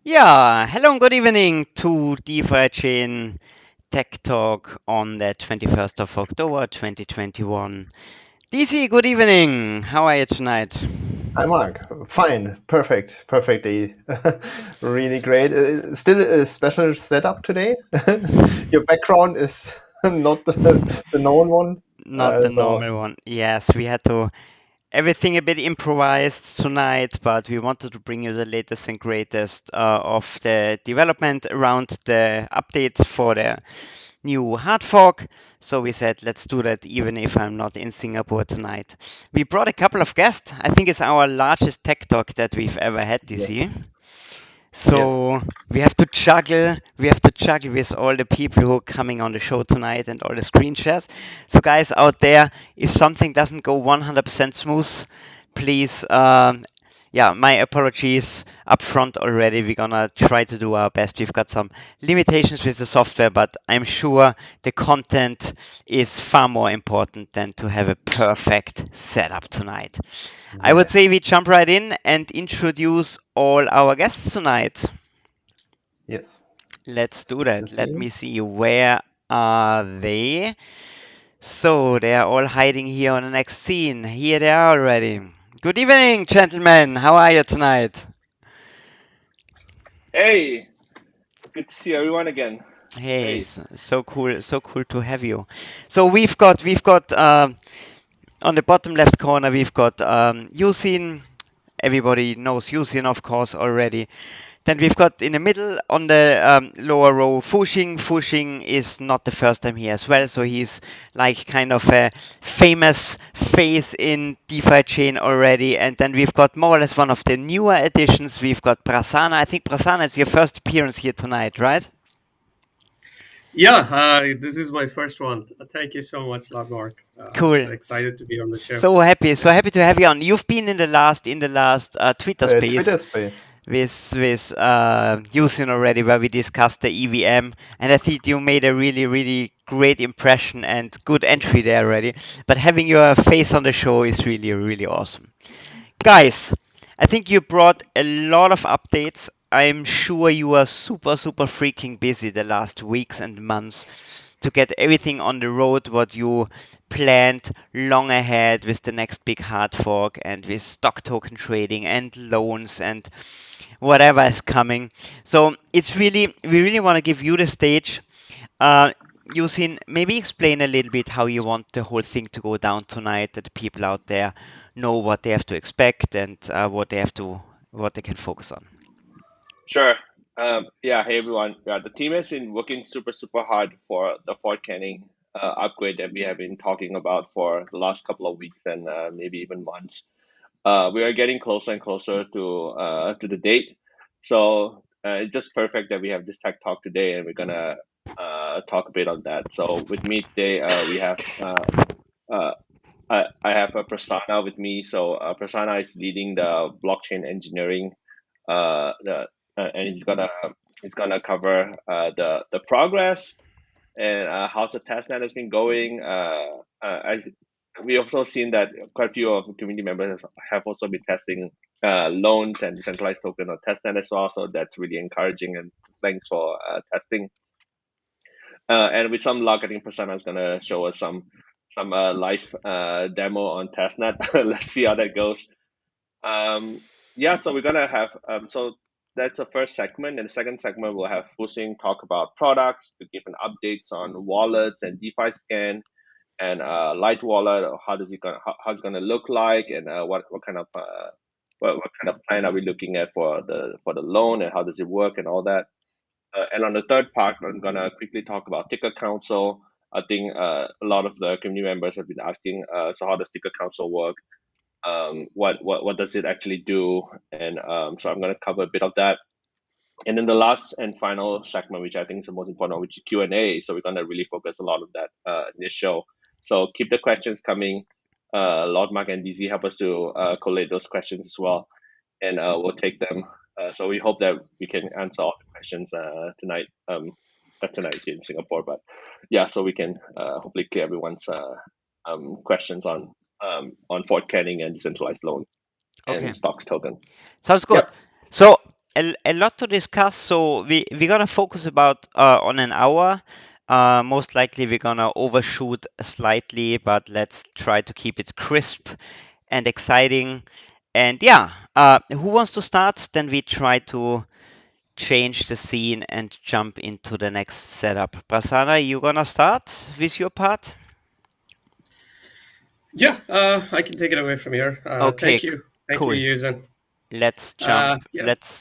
Yeah, hello and good evening to DeFiChain Tech Talk on the 21st of October 2021. DC, good evening. How are you tonight? Hi, Mark. Fine. Perfect day. Really great. Still a special setup today. Your background is not the known one. Not the So normal one. Yes, we had to everything a bit improvised tonight, but we wanted to bring you the latest and greatest of the development around the updates for the new hard fork. So we said, let's do that even if I'm not in Singapore tonight. We brought a couple of guests. I think it's our largest tech talk that we've ever had this yes, year. yes, So we have to juggle with all the people who are coming on the show tonight and all the screen shares. So guys out there, if something doesn't go 100% smooth, please yeah, my apologies up front already. We're gonna try to do our best. We've got some limitations with the software, but I'm sure the content is far more important than to have a perfect setup tonight. I would yes, say we jump right in and introduce all our guests tonight. yes. Let's do The that. Let same. me see, where are they? So they are all hiding here on the next scene. Here they are already. Good evening, gentlemen. How are you tonight? Hey, good to see everyone again. Hey, Hey, so cool to have you. So we've got on the bottom left corner we've got U-Zyn. Everybody knows U-Zyn, of course, already. Then we've got in the middle on the lower row Fuxing. Fuxing is not the first time here as well, so he's like kind of a famous face in DeFi chain already. And then we've got more or less one of the newer additions. We've got Prasanna. I think Prasanna is your first appearance here tonight, right? Yeah, this is my first one. Thank you so much, Mark. Cool. So excited to be on the show. So happy to have you on. You've been in the last Twitter space Twitter space. with Yusin already, where we discussed the EVM, and I think you made a really great impression and good entry there already. But having your face on the show is really awesome, guys. I think you brought a lot of updates. I'm sure you are super freaking busy the last weeks and months to get everything on the road what you planned long ahead with the next big hard fork and with stock token trading and loans and whatever is coming. So we really want to give you the stage. Uh, Yusin, maybe explain a little bit how you want the whole thing to go down tonight, that the people out there know what they have to expect and what they can focus on. sure. Yeah, hey everyone. Yeah, the team has been working super hard for the Fort Canning upgrade that we have been talking about for the last couple of weeks and maybe even months. We are getting closer and closer to the date, so it's just perfect that we have this tech talk today, and we're gonna talk a bit on that. So with me today, we have uh, I have a Prasanna with me. So Prasanna is leading the blockchain engineering, and he's gonna cover the progress and how the testnet has been going. As we also seen that quite a few of the community members have also been testing loans and decentralized token on testnet as well. So that's really encouraging. And thanks for testing. And with some luck, I think Prasanna is gonna show us some live demo on testnet. Let's see how that goes. Um, yeah, so we're gonna have so that's the first segment, and the second segment we'll have Fusing talk about products to give an updates on wallets and DefiScan and Light Wallet. Or how it's gonna look like, and what kind of what kind of plan are we looking at for the loan, and how does it work, and all that. And on the third part, I'm gonna quickly talk about Ticker Council. I think a lot of the community members have been asking, so how does Ticker Council work? What does it actually do? And so I'm gonna cover a bit of that. And then the last and final segment, which I think is the most important, which is Q&A. So we're gonna really focus a lot of that in this show. So keep the questions coming. Lord Mark and DZ help us to collate those questions as well, and we'll take them. So we hope that we can answer all the questions tonight. Not tonight here in Singapore, but yeah, so we can hopefully clear everyone's questions on Fort Canning and decentralized loan Okay, and stocks token. sounds good. Yep. So a lot to discuss. So we're gonna focus about on an hour. Most likely we're gonna overshoot slightly, but let's try to keep it crisp and exciting. And yeah, who wants to start? Then we try to change the scene and jump into the next setup. Prasanna, you gonna start with your part? Yeah, I can take it away from here. Okay, thank you, cool. U-Zyn. Let's Yeah,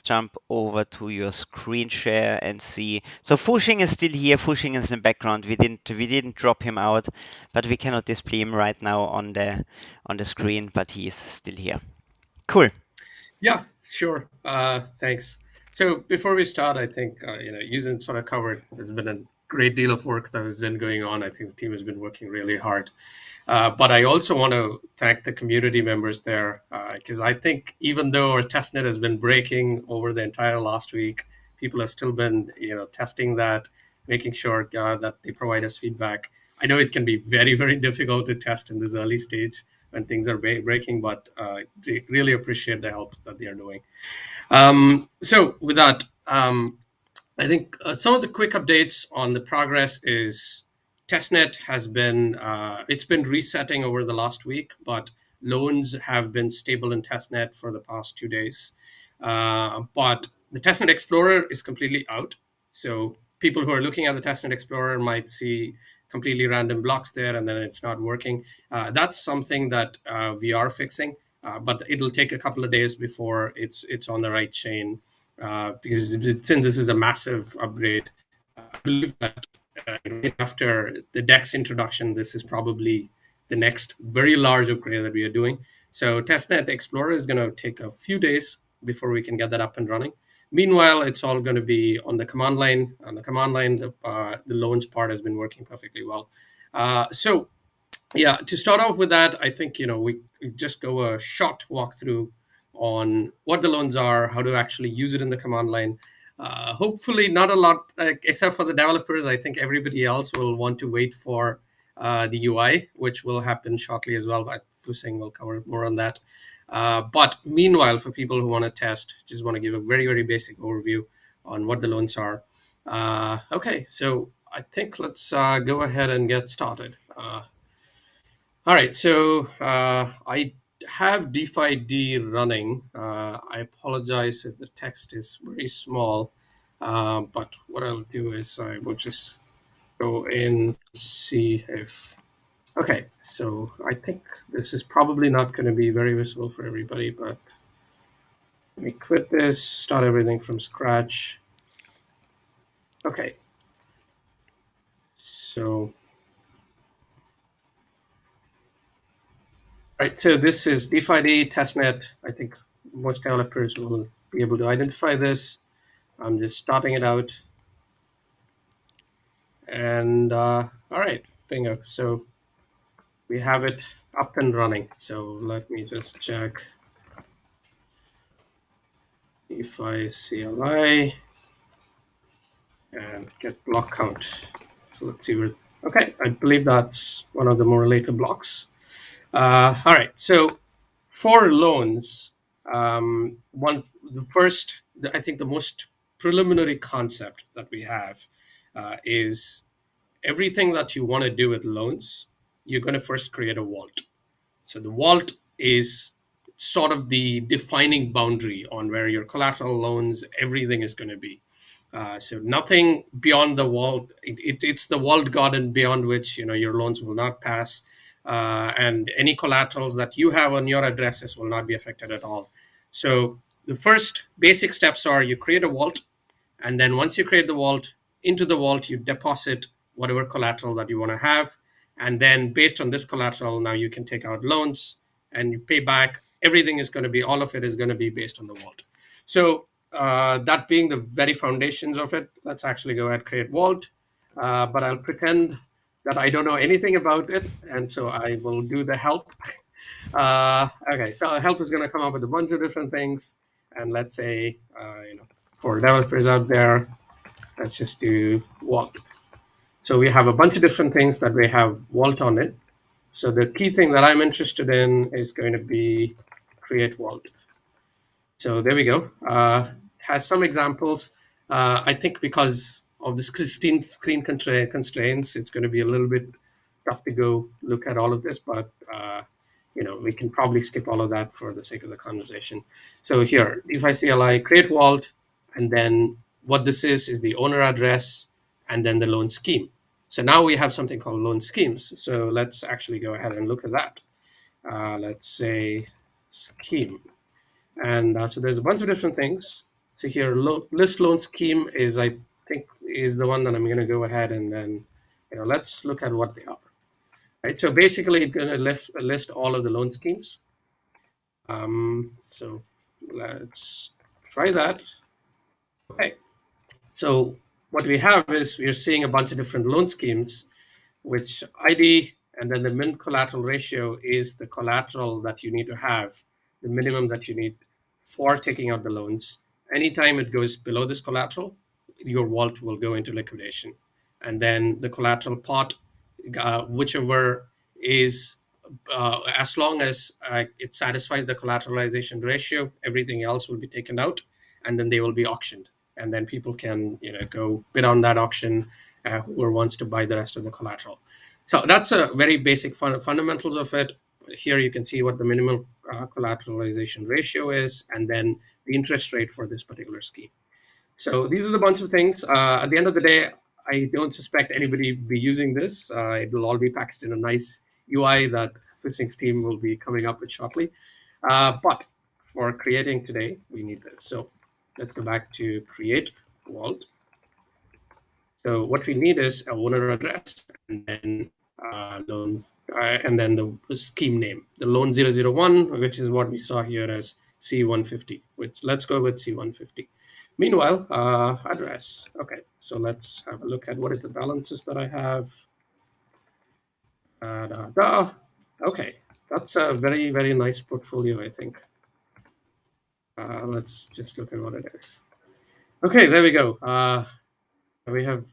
jump over to your screen share and see. So Fuxing is still here. Fuxing is in the background. We didn't drop him out, but we cannot display him right now on the screen. But he is still here. Cool. yeah, sure. Thanks. So before we start, I think U-Zyn sort of covered. There's been a great deal of work that has been going on. I think the team has been working really hard. But I also want to thank the community members there because I think even though our testnet has been breaking over the entire last week, people have still been testing that, making sure that they provide us feedback. I know it can be very, very difficult to test in this early stage when things are breaking, but they really appreciate the help that they are doing. So with that, I think some of the quick updates on the progress is testnet has been it's been resetting over the last week, but loans have been stable in testnet for the past 2 days. But the testnet explorer is completely out, so people who are looking at the testnet explorer might see completely random blocks there and then it's not working. That's something that we are fixing, but it'll take a couple of days before it's on the right chain. Because since this is a massive upgrade, I believe that right after the DEX introduction, this is probably the next very large upgrade that we are doing. So testnet explorer is going to take a few days before we can get that up and running. Meanwhile, it's all going to be on the command line. On the command line, the loans part has been working perfectly well. So yeah, to start off with that, I think we just go a short walkthrough on what the loans are, how to actually use it in the command line. Hopefully, not a lot, except for the developers. I think everybody else will want to wait for the UI, which will happen shortly as well. But Fuxing will cover more on that. But meanwhile, for people who want to test, just want to give a very, very basic overview on what the loans are. Okay, so I think let's go ahead and get started. All right, so I have DeFi running. I apologize if the text is very small, but what I'll do is I will just go in, see if... Okay, so I think this is probably not going to be very visible for everybody, but let me quit this, start everything from scratch. Okay, so... Right, so this is DeFi testnet. I think most developers will be able to identify this. I'm just starting it out. And all right, bingo. So we have it up and running. So let me just check DeFi CLI and get block count. So let's see where, okay, I believe that's one of the more later blocks. All right, so for loans, I think the most preliminary concept that we have is everything that you want to do with loans, you're going to first create a vault. So the vault is sort of the defining boundary on where your collateral loans, everything is going to be. So nothing beyond the vault. It's the walled garden beyond which your loans will not pass. And any collaterals that you have on your addresses will not be affected at all. So the first basic steps are you create a vault, and then once you create the vault, into the vault you deposit whatever collateral that you want to have, and then based on this collateral, now you can take out loans and you pay back. Everything is going to be, all of it is going to be based on the vault. So that being the very foundations of it, let's actually go ahead, create vault, but I'll pretend that I don't know anything about it, and so I will do the help. Okay, so help is going to come up with a bunch of different things, and let's say, for developers out there, let's just do vault. So we have a bunch of different things that we have vault on it. So the key thing that I'm interested in is going to be create vault. So there we go. has some examples. I think because of the screen constraints, it's going to be a little bit tough to go look at all of this, but we can probably skip all of that for the sake of the conversation. So here, DeFi CLI create vault, and then what this is the owner address and then the loan scheme. So now we have something called loan schemes. So let's actually go ahead and look at that. Let's say scheme. And so there's a bunch of different things. So here, list loan scheme is, I think, is the one that I'm going to go ahead and then, let's look at what they are. Right. So basically, it's going to list all of the loan schemes. So let's try that. Okay. So what we have is we're seeing a bunch of different loan schemes, which ID and then the min collateral ratio is the collateral that you need to have, the minimum that you need for taking out the loans. Anytime it goes below this collateral, your vault will go into liquidation. And then the collateral pot, whichever is, as long as it satisfies the collateralization ratio, everything else will be taken out, and then they will be auctioned. And then people can go bid on that auction, whoever wants to buy the rest of the collateral. So that's a very basic fundamentals of it. Here you can see what the minimum collateralization ratio is, and then the interest rate for this particular scheme. So these are the bunch of things. At the end of the day, I don't suspect anybody will be using this. It will all be packaged in a nice UI that Fuxing's team will be coming up with shortly. But for creating today, we need this. So let's go back to create vault. So what we need is a owner address and then loan, and then the scheme name, the loan 001, which is what we saw here as C150. Which let's go with C150. Meanwhile, address. Okay, so let's have a look at what is the balances that I have. Okay, that's a very, very nice portfolio, I think. Let's just look at what it is. Okay, there we go. We have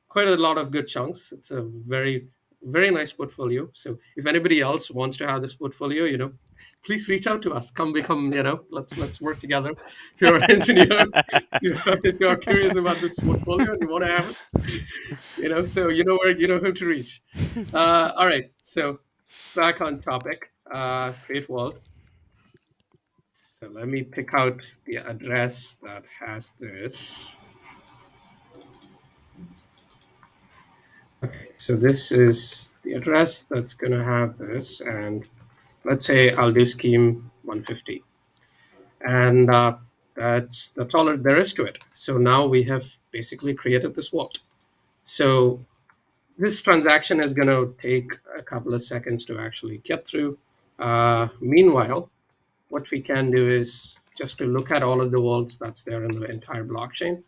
quite a lot of good chunks. It's a very, very nice portfolio. So if anybody else wants to have this portfolio, please reach out to us. Come become, let's work together. If you're an engineer, if you're curious about this portfolio and you want to have it, so where who to reach. All right. So back on topic, create vault. So let me pick out the address that has this. Okay, so this is the address that's going to have this, and let's say I'll do scheme 150, and that's all there is to it. So now we have basically created this vault. So this transaction is going to take a couple of seconds to actually get through. Meanwhile, what we can do is just to look at all of the vaults that's there in the entire blockchain.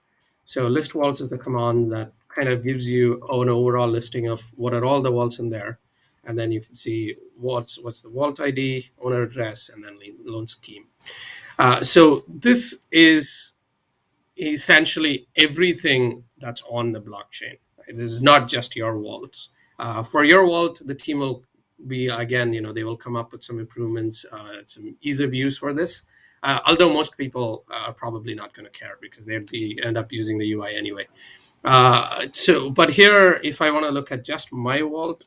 So list vaults is the command that kind of gives you an overall listing of what are all the vaults in there. And then you can see what's the vault ID, owner address, and then loan scheme. So this is essentially everything that's on the blockchain. This is not just your vaults. For your vault, the team will be, again, they will come up with some improvements, some ease of use for this. Although most people are probably not going to care because they'd end up using the UI anyway. But here, if I want to look at just my vault,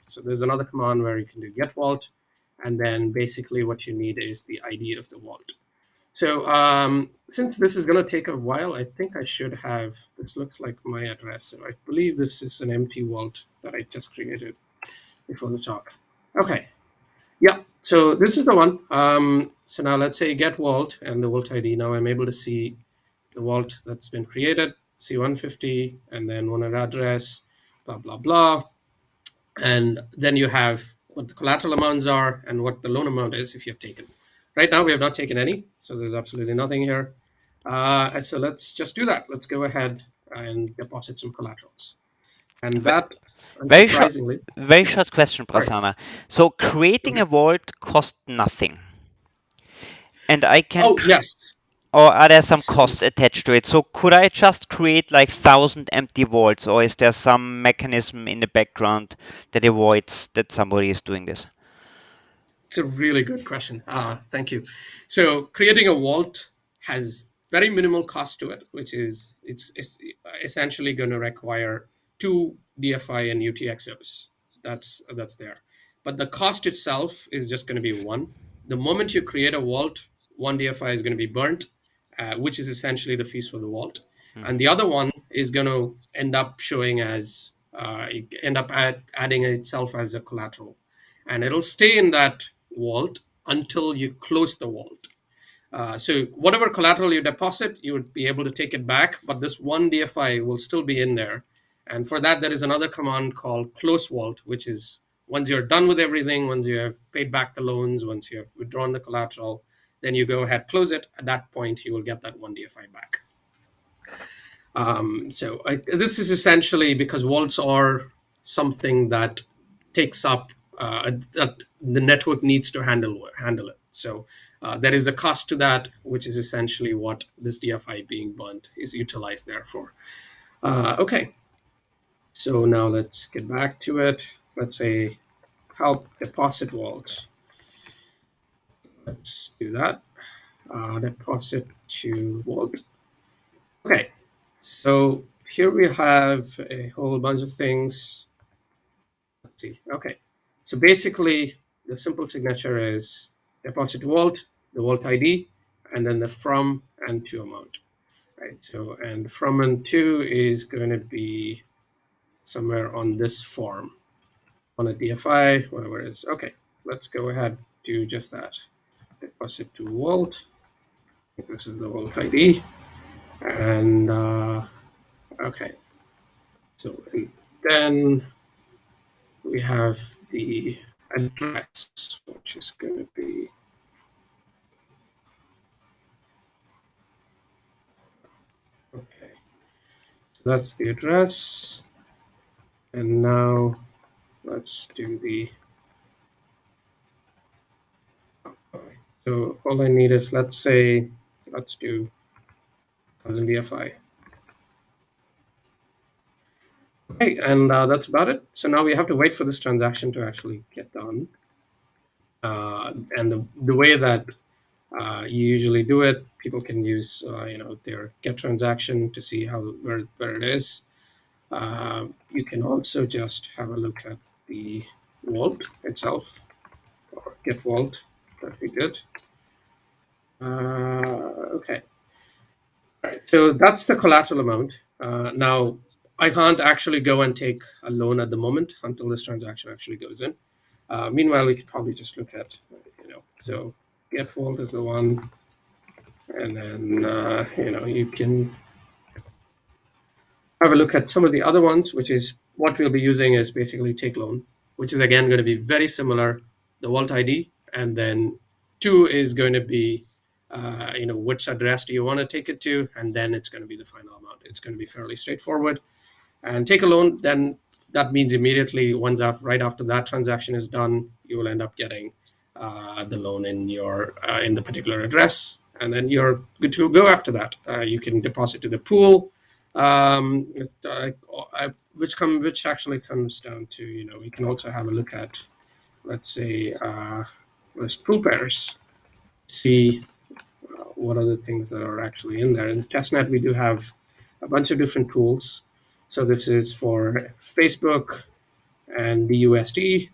so there's another command where you can do get vault, and then basically what you need is the ID of the vault. So since this is going to take a while, I think I should have, this looks like my address. So I believe this is an empty vault that I just created before the talk. Okay. Yeah, so this is the one. So now let's say get vault and the vault ID. Now I'm able to see the vault that's been created, C150, and then owner address, blah, blah, blah. And then you have what the collateral amounts are and what the loan amount is if you have taken. Right now, we have not taken any, so there's absolutely nothing here. And so let's just do that. Let's go ahead and deposit some collaterals. And that, very short question, Prasanna. So creating a vault costs nothing. And I can... yes. Or are there some costs attached to it? So could I just create like 1,000 empty vaults, or is there some mechanism in the background that avoids that somebody is doing this? It's a really good question. Thank you. So creating a vault has very minimal cost to it, which is it's essentially going to require 2 DFI and UTXOs. That's there. But the cost itself is just going to be 1. The moment you create a vault, 1 DFI is going to be burnt, which is essentially the fees for the vault. And the other one is going to end up showing as, adding itself as a collateral. And it'll stay in that vault until you close the vault. So whatever collateral you deposit, you would be able to take it back, but this 1 DFI will still be in there. And for that, there is another command called close vault, which is once you're done with everything, once you have paid back the loans, once you have withdrawn the collateral, then you go ahead, close it. At that point, you will get that 1 DFI back. This is essentially because vaults are something that takes up, that the network needs to handle it. So there is a cost to that, which is essentially what this DFI being burnt is utilized there for. Okay, so now let's get back to it. Let's say help deposit vault. Let's do that. Deposit to vault. Okay, so here we have a whole bunch of things. Let's see. Okay, so basically the simple signature is deposit vault, the vault ID, and then the from and to amount, right? So, and from and to is going to be somewhere on this form, on a DFI, whatever it is. Okay, let's go ahead, do just that. Deposit to vault. This is the vault ID. And okay, so and then we have the address, which is going to be okay. So that's the address, and now let's do the. So all I need is, let's do 1000 DFI. Okay, and that's about it. So now we have to wait for this transaction to actually get done. And the way that you usually do it, people can use their get transaction to see where it is. You can also just have a look at the vault itself, or get vault that we did. Okay. All right, so that's the collateral amount. Now, I can't actually go and take a loan at the moment until this transaction actually goes in. Meanwhile, we could probably just look at, so get vault is the one, and then, you can have a look at some of the other ones, which is what we'll be using is basically take loan, which is again going to be very similar, the vault ID, and then 2 is going to be, which address do you want to take it to, and then it's going to be the final amount. It's going to be fairly straightforward. And take a loan, then that means immediately right after that transaction is done, you will end up getting the loan in the particular address, and then you're good to go after that. You can deposit to the pool, which actually comes down to, we can also have a look at, let's say, list pool pairs, see what are the things that are actually in there. In Testnet, we do have a bunch of different pools. So this is for Facebook and the USD.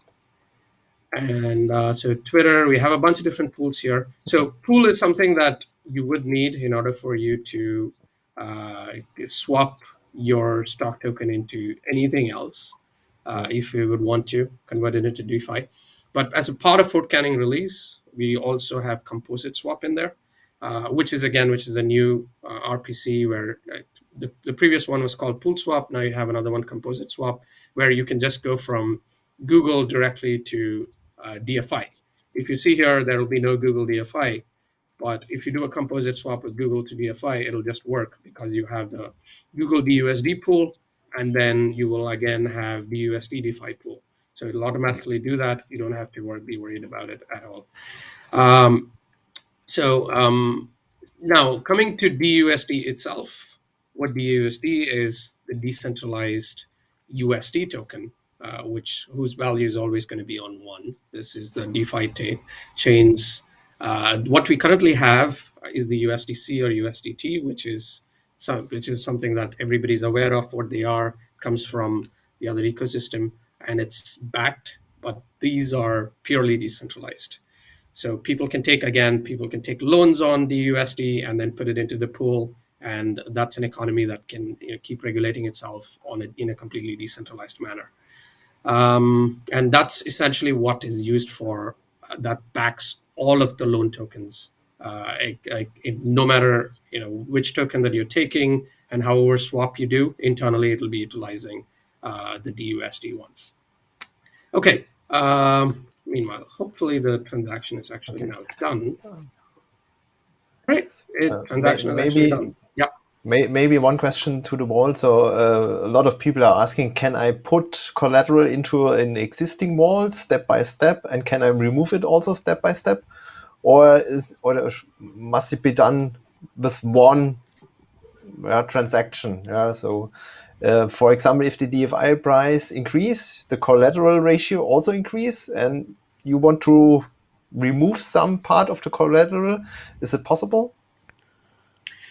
And so Twitter, we have a bunch of different pools here. So pool is something that you would need in order for you to swap your stock token into anything else, if you would want to convert it into DeFi. But as a part of forthcoming release, we also have composite swap in there, which is a new RPC where the previous one was called pool swap. Now you have another one, composite swap, where you can just go from Google directly to DFI. If you see here, there will be no Google DFI. But if you do a composite swap with Google to DFI, it'll just work because you have the Google DUSD pool, and then you will again have DUSD DeFi pool. So it'll automatically do that. You don't have to be worried about it at all. Now coming to DUSD itself, what DUSD is, the decentralized USD token, whose value is always going to be on 1. This is the DeFi chain's What we currently have is the USDC or USDT, which is something that everybody's aware of what they are, comes from the other ecosystem, and it's backed, but these are purely decentralized. So people can take loans on the USD and then put it into the pool, and that's an economy that can keep regulating itself in a completely decentralized manner. And that's essentially what is used for, that backs all of the loan tokens. No matter which token that you're taking and however swap you do internally, it'll be utilizing the DUSD ones. Okay. Meanwhile, hopefully the transaction is actually now done. Right. Transaction is actually done. Yeah. Maybe one question to the wall. So a lot of people are asking, can I put collateral into an existing vault step by step, and can I remove it also step by step, or must it be done with one transaction? Yeah. So, for example, if the DFI price increase, the collateral ratio also increase, and you want to remove some part of the collateral, is it possible?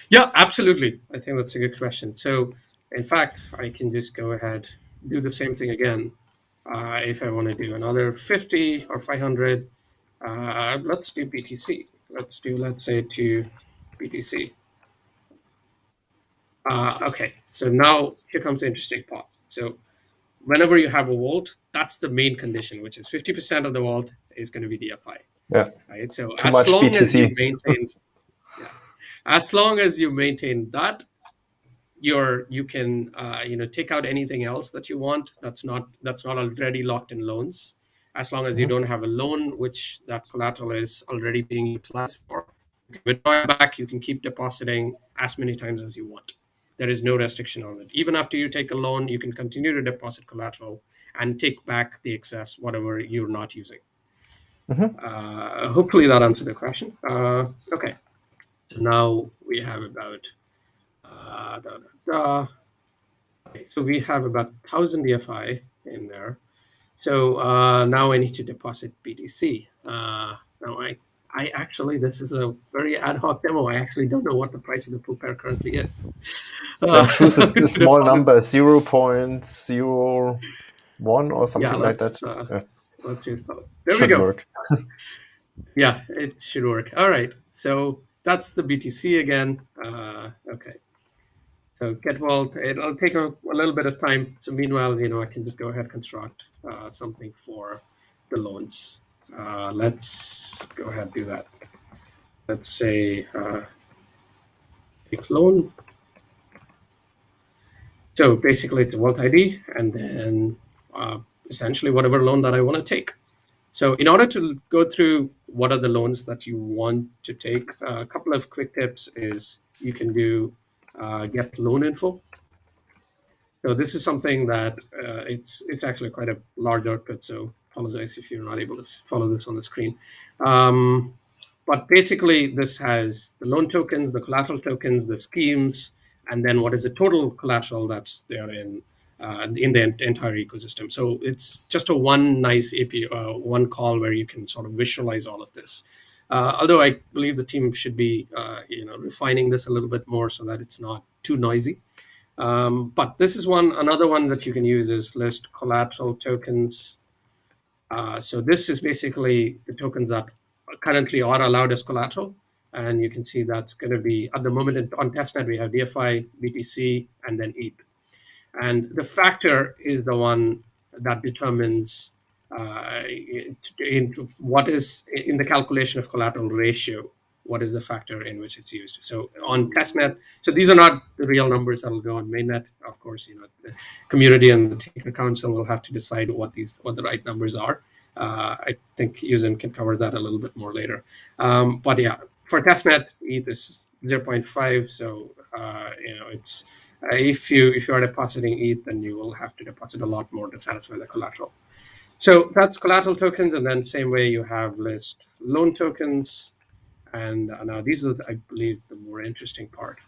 Yeah, absolutely. I think that's a good question. So, in fact, I can just go ahead, do the same thing again. If I want to do another 50 or 500, let's do BTC. Let's say to BTC. Okay, so now here comes the interesting part. So whenever you have a vault, that's the main condition, which is 50% of the vault is going to be DFI. Yeah. Right. So Too much long BTC. as you maintain, as long as you maintain that, you can take out anything else that you want that's not already locked in loans. As long as you don't have a loan which that collateral is already being utilized for, you can withdraw it back. You can keep depositing as many times as you want. There is no restriction on it. Even after you take a loan, you can continue to deposit collateral and take back the excess, whatever you're not using. Hopefully that answered the question. Okay, so now we have about okay, so we have about 1,000 DFI in there. So now I need to deposit BTC. Now I actually, this is a very ad hoc demo. I actually don't know what the price of the pool pair currently is. Then choose a small number, 0.01 or something like that. Let's see. There we go. Work. Yeah, it should work. All right. So that's the BTC again. Okay. So get vault. It'll take a little bit of time. So meanwhile, I can just go ahead and construct something for the loans. Let's go ahead and do that. Let's say take loan. So basically, it's a vault ID, and then essentially whatever loan that I want to take. So in order to go through what are the loans that you want to take, a couple of quick tips is you can do get loan info. So this is something that it's actually quite a large output. So apologize if you're not able to follow this on the screen. But basically, this has the loan tokens, the collateral tokens, the schemes, and then what is the total collateral that's there in the entire ecosystem. So it's just a one nice API, one call where you can sort of visualize all of this. Although I believe the team should be refining this a little bit more so that it's not too noisy. But this is another one that you can use is list collateral tokens. So this is basically the tokens that currently are allowed as collateral. And you can see that's going to be, at the moment on testnet, we have DFI, BTC, and then ETH. And the factor is the one that determines what is in the calculation of collateral ratio, what is the factor in which it's used. So on testnet, so these are not the real numbers that will go on mainnet. Of course, the community and the technical council will have to decide what the right numbers are. I think U-Zyn can cover that a little bit more later. But yeah, for testnet, ETH is 0.5. So it's if you are depositing ETH, then you will have to deposit a lot more to satisfy the collateral. So that's collateral tokens, and then same way you have list loan tokens. And now these are, I believe, the more interesting part.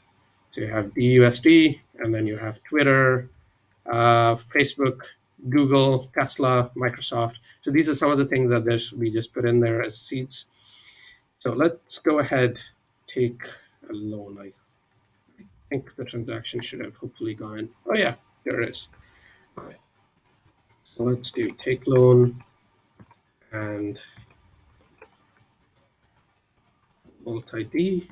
So you have DUSD, and then you have Twitter, Facebook, Google, Tesla, Microsoft. So these are some of the things that we just put in there as seeds. So let's go ahead, take a loan. I think the transaction should have hopefully gone. Oh yeah, there it is. Okay. So let's do take loan and Alt ID.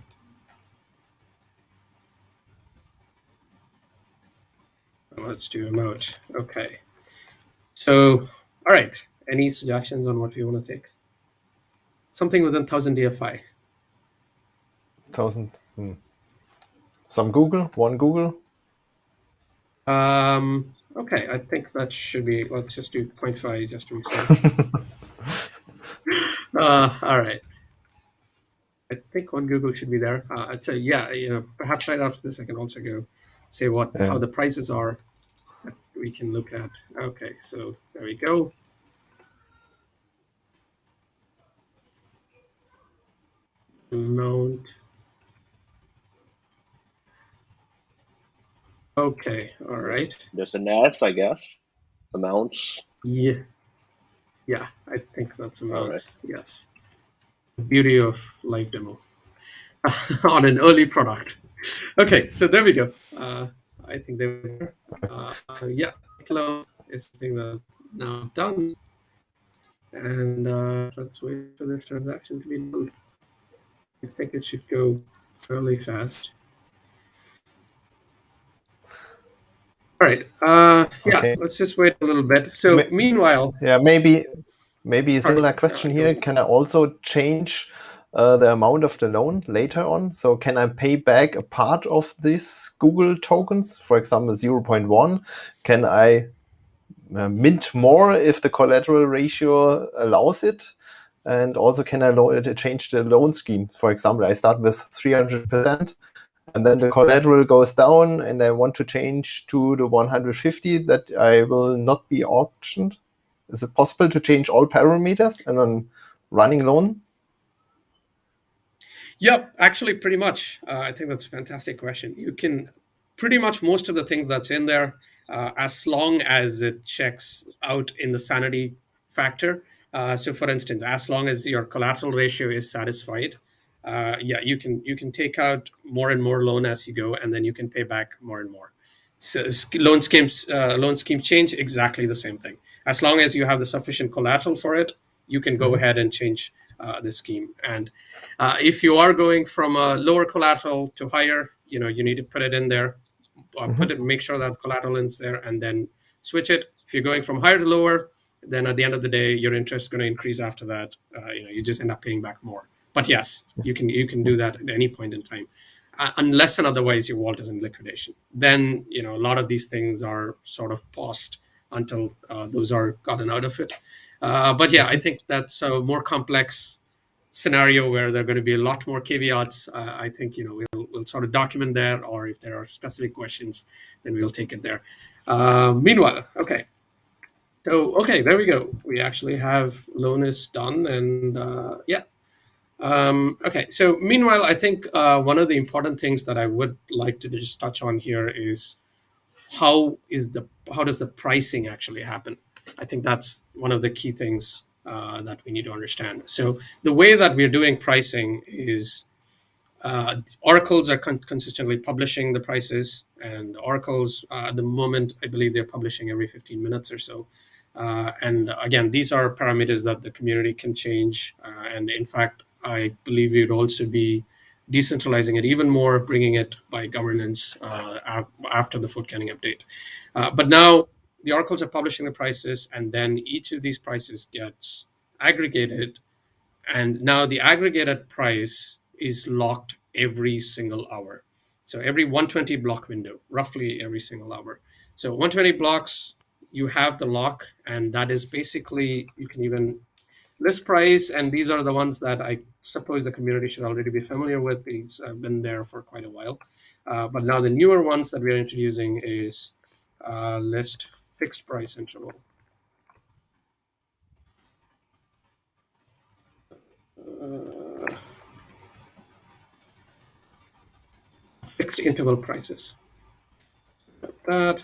Let's do amount. Okay. So, all right. Any suggestions on what we want to take? Something within 1000 DFI. 1000. Some Google, one Google. Okay, I think that should be. Let's just do 0.5 just to be safe. All right. I think on Google should be there. I'd say yeah. Perhaps right after this, I can also go say how the prices are that we can look at. Okay, so there we go. Amount. Okay, all right. There's an S, I guess. Amounts. Yeah, I think that's amounts. Right. Yes. The beauty of live demo on an early product. Okay, so there we go. I think they were. Yeah, hello is something that now done. And let's wait for this transaction to be done. I think it should go fairly fast. All right. Okay. Let's just wait a little bit. So meanwhile, maybe a similar question here. Can I also change the amount of the loan later on? So can I pay back a part of these Google tokens, for example, 0.1? Can I mint more if the collateral ratio allows it? And also, can I change the loan scheme? For example, I start with 300%. And then the collateral goes down and I want to change to the 150 that I will not be auctioned. Is it possible to change all parameters and on running loan? Yep, actually pretty much. I think that's a fantastic question. You can pretty much most of the things that's in there, as long as it checks out in the sanity factor. So for instance, as long as your collateral ratio is satisfied, you can take out more and more loan as you go, and then you can pay back more and more. So loan schemes change exactly the same thing. As long as you have the sufficient collateral for it, you can go ahead and change the scheme. And if you are going from a lower collateral to higher, you need to put it in there, make sure that collateral is there, and then switch it. If you're going from higher to lower, then at the end of the day, your interest is going to increase after that. You just end up paying back more. But yes, you can do that at any point in time, unless and otherwise your vault is in liquidation. Then a lot of these things are sort of paused until those are gotten out of it. But yeah, I think that's a more complex scenario where there are going to be a lot more caveats. I think we'll sort of document that, or if there are specific questions, then we'll take it there. Meanwhile, okay. So there we go. We actually have loan is done, and yeah. Okay, so meanwhile, I think one of the important things that I would like to just touch on here is how does the pricing actually happen? I think that's one of the key things that we need to understand. So the way that we're doing pricing is oracles are consistently publishing the prices, and oracles at the moment, I believe they're publishing every 15 minutes or so. And again, these are parameters that the community can change. And in fact, I believe we would also be decentralizing it even more, bringing it by governance after the food canning update. But now the oracles are publishing the prices, and then each of these prices gets aggregated. And now the aggregated price is locked every single hour. So every 120 block window, roughly every single hour. So 120 blocks, you have the lock, and that is basically, you can even list price, and these are the ones that I suppose the community should already be familiar with. These have been there for quite a while. But now the newer ones that we're introducing is list fixed price interval. Fixed interval prices. That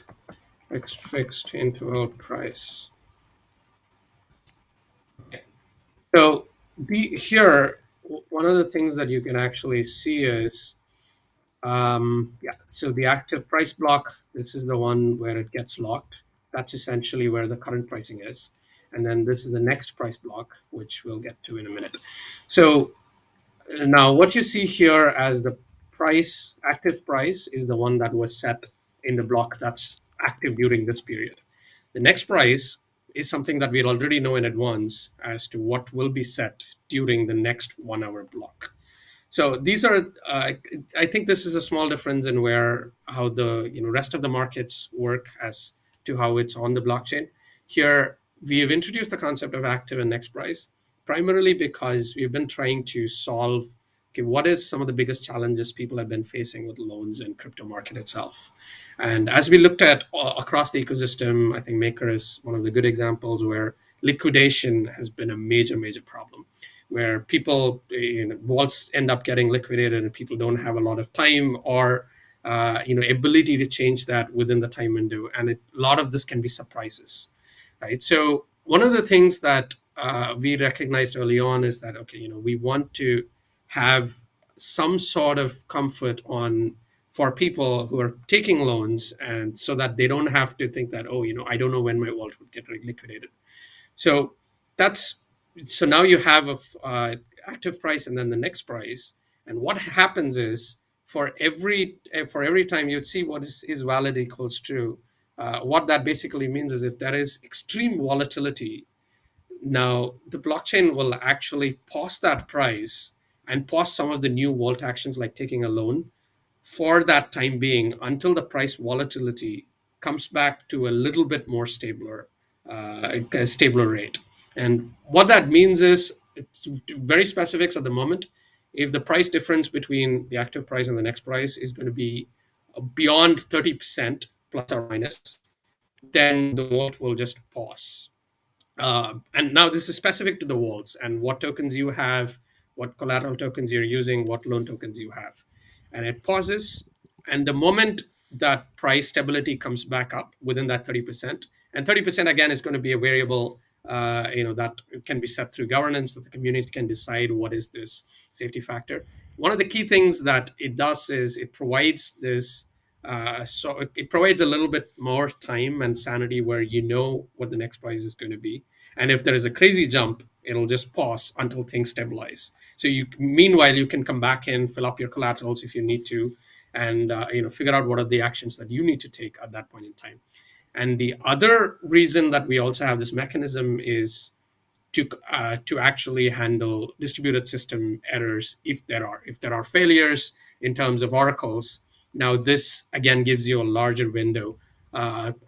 fixed interval price. Okay. So here one of the things that you can actually see is, so the active price block, this is the one where it gets locked. That's essentially where the current pricing is. And then this is the next price block, which we'll get to in a minute. So now what you see here as the price, active price, is the one that was set in the block that's active during this period. The next price is something that we already know in advance as to what will be set during the next 1 hour block. So these are, I think this is a small difference in how the rest of the markets work as to how it's on the blockchain. Here, we have introduced the concept of active and next price, primarily because we've been trying to solve, okay, what is some of the biggest challenges people have been facing with loans and crypto market itself. And as we looked at across the ecosystem, I think Maker is one of the good examples where liquidation has been a major, major problem, where people, vaults end up getting liquidated and people don't have a lot of time or ability to change that within the time window. And a lot of this can be surprises, right? So one of the things that we recognized early on is that, okay, we want to have some sort of comfort for people who are taking loans, and so that they don't have to think that, I don't know when my wallet would get liquidated. So now you have a active price and then the next price. And what happens is for every time you'd see what is valid equals true, what that basically means is if there is extreme volatility, now the blockchain will actually pause that price and pause some of the new vault actions like taking a loan for that time being until the price volatility comes back to a little bit more stabler rate. And what that means is, it's very specifics at the moment. If the price difference between the active price and the next price is going to be beyond 30% plus or minus, then the vault will just pause. And now this is specific to the vaults and what tokens you have, what collateral tokens you're using, what loan tokens you have. And it pauses. And the moment that price stability comes back up within that 30%, and 30% again is going to be a variable that can be set through governance, that the community can decide what is this safety factor. One of the key things that it does is it provides this, it provides a little bit more time and sanity where you know what the next price is going to be. And if there is a crazy jump, it'll just pause until things stabilize. So meanwhile, you can come back in, fill up your collaterals if you need to, and figure out what are the actions that you need to take at that point in time. And the other reason that we also have this mechanism is to actually handle distributed system errors if there are failures in terms of oracles. Now this again gives you a larger window.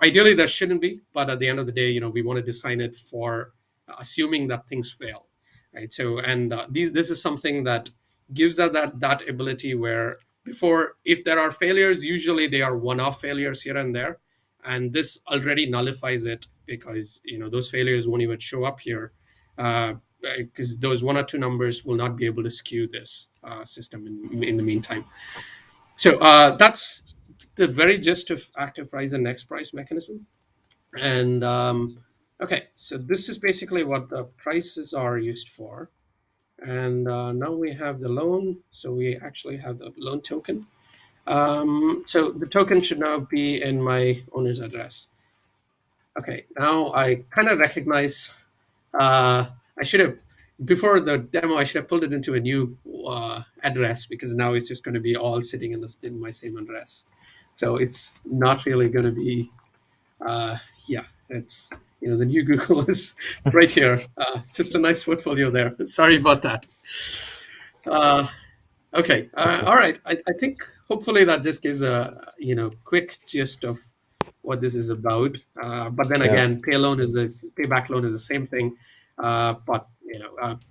Ideally there shouldn't be, but at the end of the day, we want to design it for assuming that things fail, right? So this is something that gives us that ability where if there are failures, usually they are one-off failures here and there. And this already nullifies it because those failures won't even show up here because those one or two numbers will not be able to skew this system in the meantime. So that's the very gist of active price and next price mechanism. And okay, so this is basically what the prices are used for. And now we have the loan. So we actually have the loan token. So the token should now be in my owner's address. Okay, now I kind of recognize, before the demo, I should have pulled it into a new address because now it's just going to be all sitting in my same address. So it's not really going to be, it's, the new Google is right here. Just a nice portfolio there. Sorry about that. Okay. All right. I think hopefully that just gives a quick gist of what this is about. But then again, payback loan is the same thing. But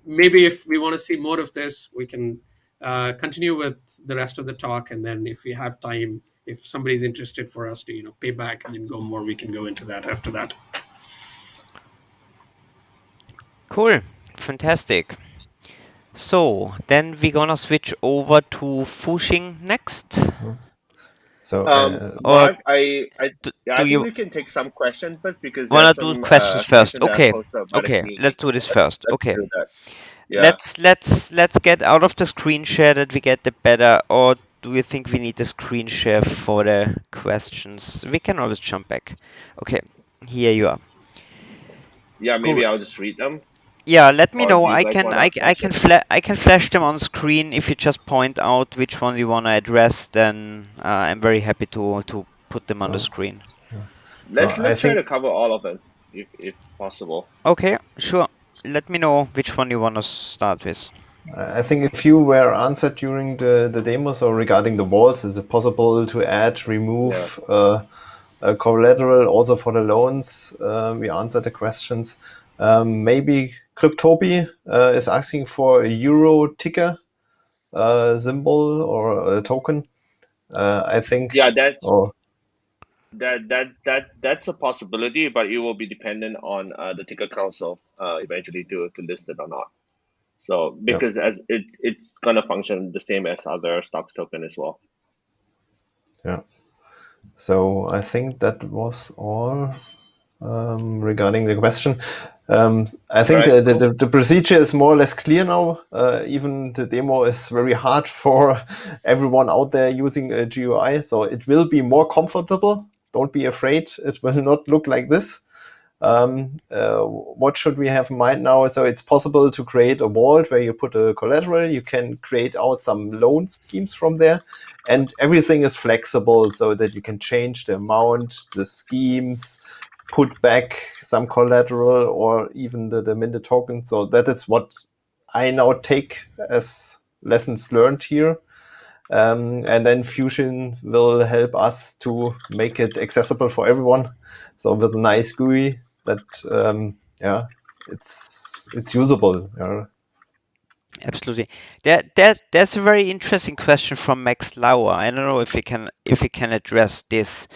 maybe if we want to see more of this, we can continue with the rest of the talk. And then if we have time, if somebody's interested for us to pay back and then go more, we can go into that after that. Cool. Fantastic. So then we're gonna switch over to Fuxing next. So, Mark, I think we can take some questions first because wanna do questions first. Okay, let's do this first. Okay. Yeah. let's get out of the screen share that we get the better, or do you think we need the screen share for the questions? We can always jump back. Okay, here you are. Yeah, maybe Good. I'll just read them. Yeah, let me Or know. do you guys want to answer? I can flash them on screen. If you just point out which one you want to address, then I'm very happy to put them on the So, screen. so Let's I let's try think to cover all of them if possible. Okay, sure. Let me know which one you want to start with. I think a few were answered during the demo. So regarding the walls, is it possible to add, Yeah. remove collateral also for the loans? We answered the questions. Maybe Cryptobi is asking for a euro ticker symbol or a token. I think. Yeah, Oh, that's a possibility, but it will be dependent on the ticker council eventually to list it or not. So yeah, because as it's gonna function the same as other stocks token as well. yeah. So I think that was all regarding the question. I All think right, cool. the procedure is more or less clear now. Even the demo is very hard for everyone out there using a GUI, so it will be more comfortable. Don't be afraid; it will not look like this. What should we have in mind now? So it's possible to create a vault where you put a collateral. You can create out some loan schemes from there, and everything is flexible so that you can change the amount, the schemes, put back some collateral, or even the minted token. So that is what I now take as lessons learned here. And then Fusion will help us to make it accessible for everyone. So with a nice GUI that, it's usable. Yeah. Absolutely. There's a very interesting question from Max Lauer. I don't know if we can address this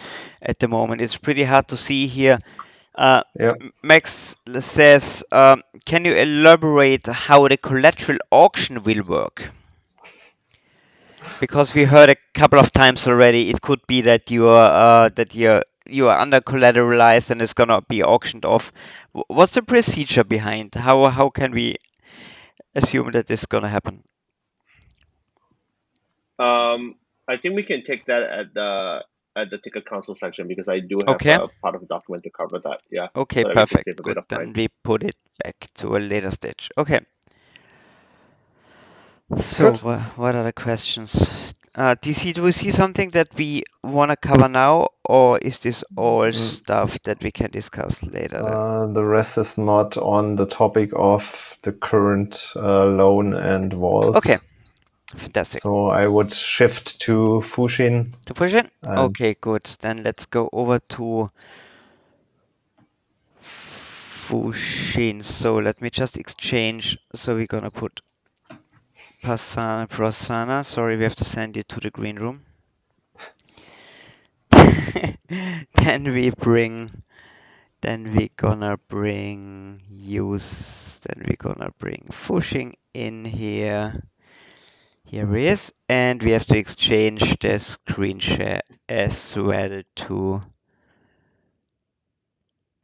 at the moment. It's pretty hard to see here. Yeah. Max says, can you elaborate how the collateral auction will work? Because we heard a couple of times already, it could be that you are under collateralized and it's gonna be auctioned off. What's the procedure behind? How can we assume that this is gonna happen? I think we can take that at the ticker council section because I do have Okay. a part of the document to cover that. Yeah, Okay, so that we can perfect. save a bit Good. of time. Then we put it back to a later stage. Okay. So, Good. what are the questions? DC, do we see something that we want to cover now, or is this all stuff that we can discuss later then? The rest is not on the topic of the current loan and walls. Okay, fantastic. So I would shift to Fusion. To push it? And Okay, good. Then let's go over to Fushin. So let me just exchange. So we're gonna put Prasanna. Sorry, we have to send you to the green room. Then we're gonna bring then we're gonna bring Fushing in here. Here he is, and we have to exchange the screen share as well to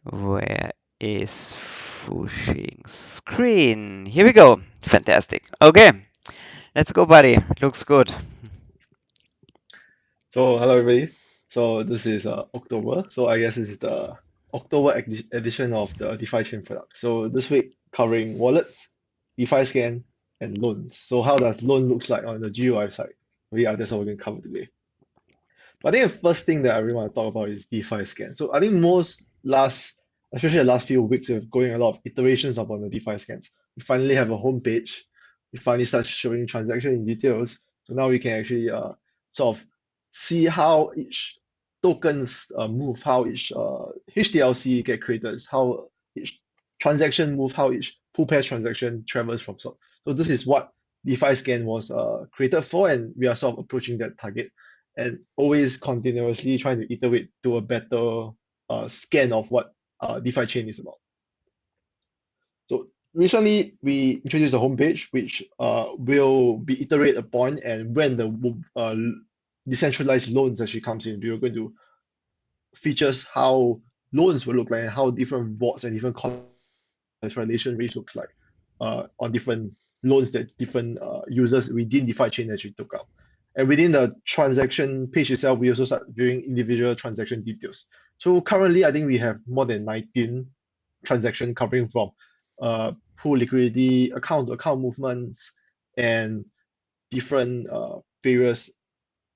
where is Fushing's screen? Here we go. Fantastic. Okay, let's go, buddy. Looks good. So hello everybody. So this is October. So I guess this is the October edition of the DeFiChain product. So this week covering wallets, DefiScan, and loans. So how does loan looks like on the GUI side? Yeah, that's what we're going to cover today. But I think the first thing that I really want to talk about is DefiScan. So I think especially the last few weeks, we're going a lot of iterations upon the DefiScans. We finally have a home page. We finally start showing transaction in details. So now we can actually sort of see how each tokens move, how each HTLC get created, how each transaction move, how each pool pair transaction travels from. So this is what DefiScan was created for, and we are sort of approaching that target and always continuously trying to iterate to a better scan of what DeFiChain is about. So recently we introduced a homepage which will be iterated upon, and when the decentralized loans actually comes in, we are going to features how loans will look like and how different vaults and different collateralization rates looks like. on different loans that different users within DeFiChain actually took out. And within the transaction page itself, we also start viewing individual transaction details. So currently, I think we have more than 19 transactions covering from pool liquidity, account-to-account movements, and different various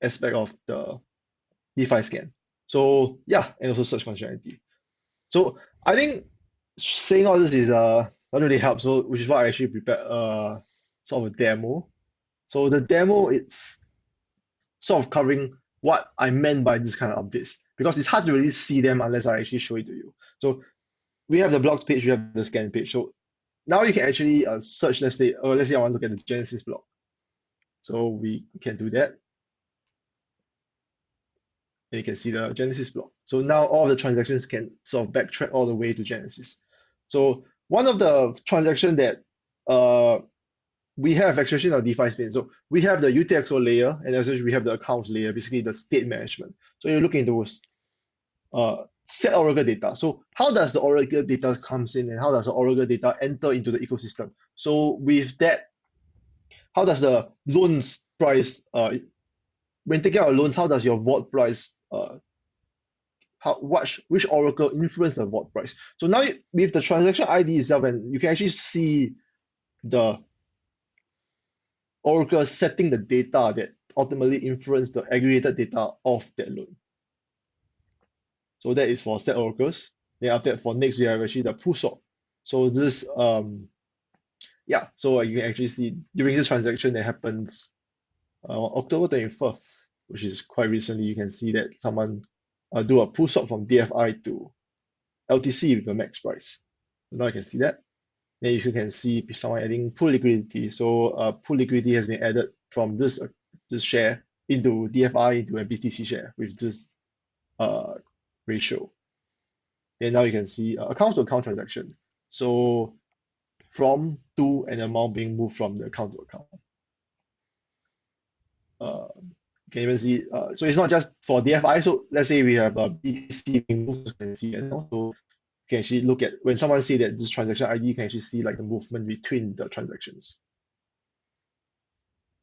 aspect of the DefiScan. So yeah, and also search functionality. So I think saying all this is not really helps, so which is why I actually prepared sort of a demo. So the demo, it's sort of covering what I meant by this kind of updates, because it's hard to really see them unless I actually show it to you. So we have the block page, we have the scan page. So now you can actually search, let's say I want to look at the Genesis block. So we can do that. And you can see the Genesis block. So now all of the transactions can sort of backtrack all the way to Genesis. So one of the transactions that we have actually in our DeFi space. So we have the UTXO layer, and essentially we have the accounts layer, basically the state management. So you're looking into set Oracle data. So how does the Oracle data comes in, and how does the Oracle data enter into the ecosystem? So with that, how does the loans price, when taking out loans, how does your vault price, which Oracle influence the vault price? So now with the transaction ID itself, and you can actually see the Oracle setting the data that ultimately influence the aggregated data of that loan. So that is for set oracles. Then after that, for next we have actually the pool swap. So this so you can actually see during this transaction that happens October 21st, which is quite recently, you can see that someone do a pool swap from DFI to LTC with a max price. So now you can see that. Then you can see someone adding pool liquidity. So pool liquidity has been added from this share into DFI into a BTC share with this ratio. And now you can see account to account transaction. So from to an amount being moved from the account to account. You can even see, so it's not just for DFI. So let's say we have a BTC being moved, you can see, and also you can actually look at when someone say that this transaction ID, you can actually see like the movement between the transactions.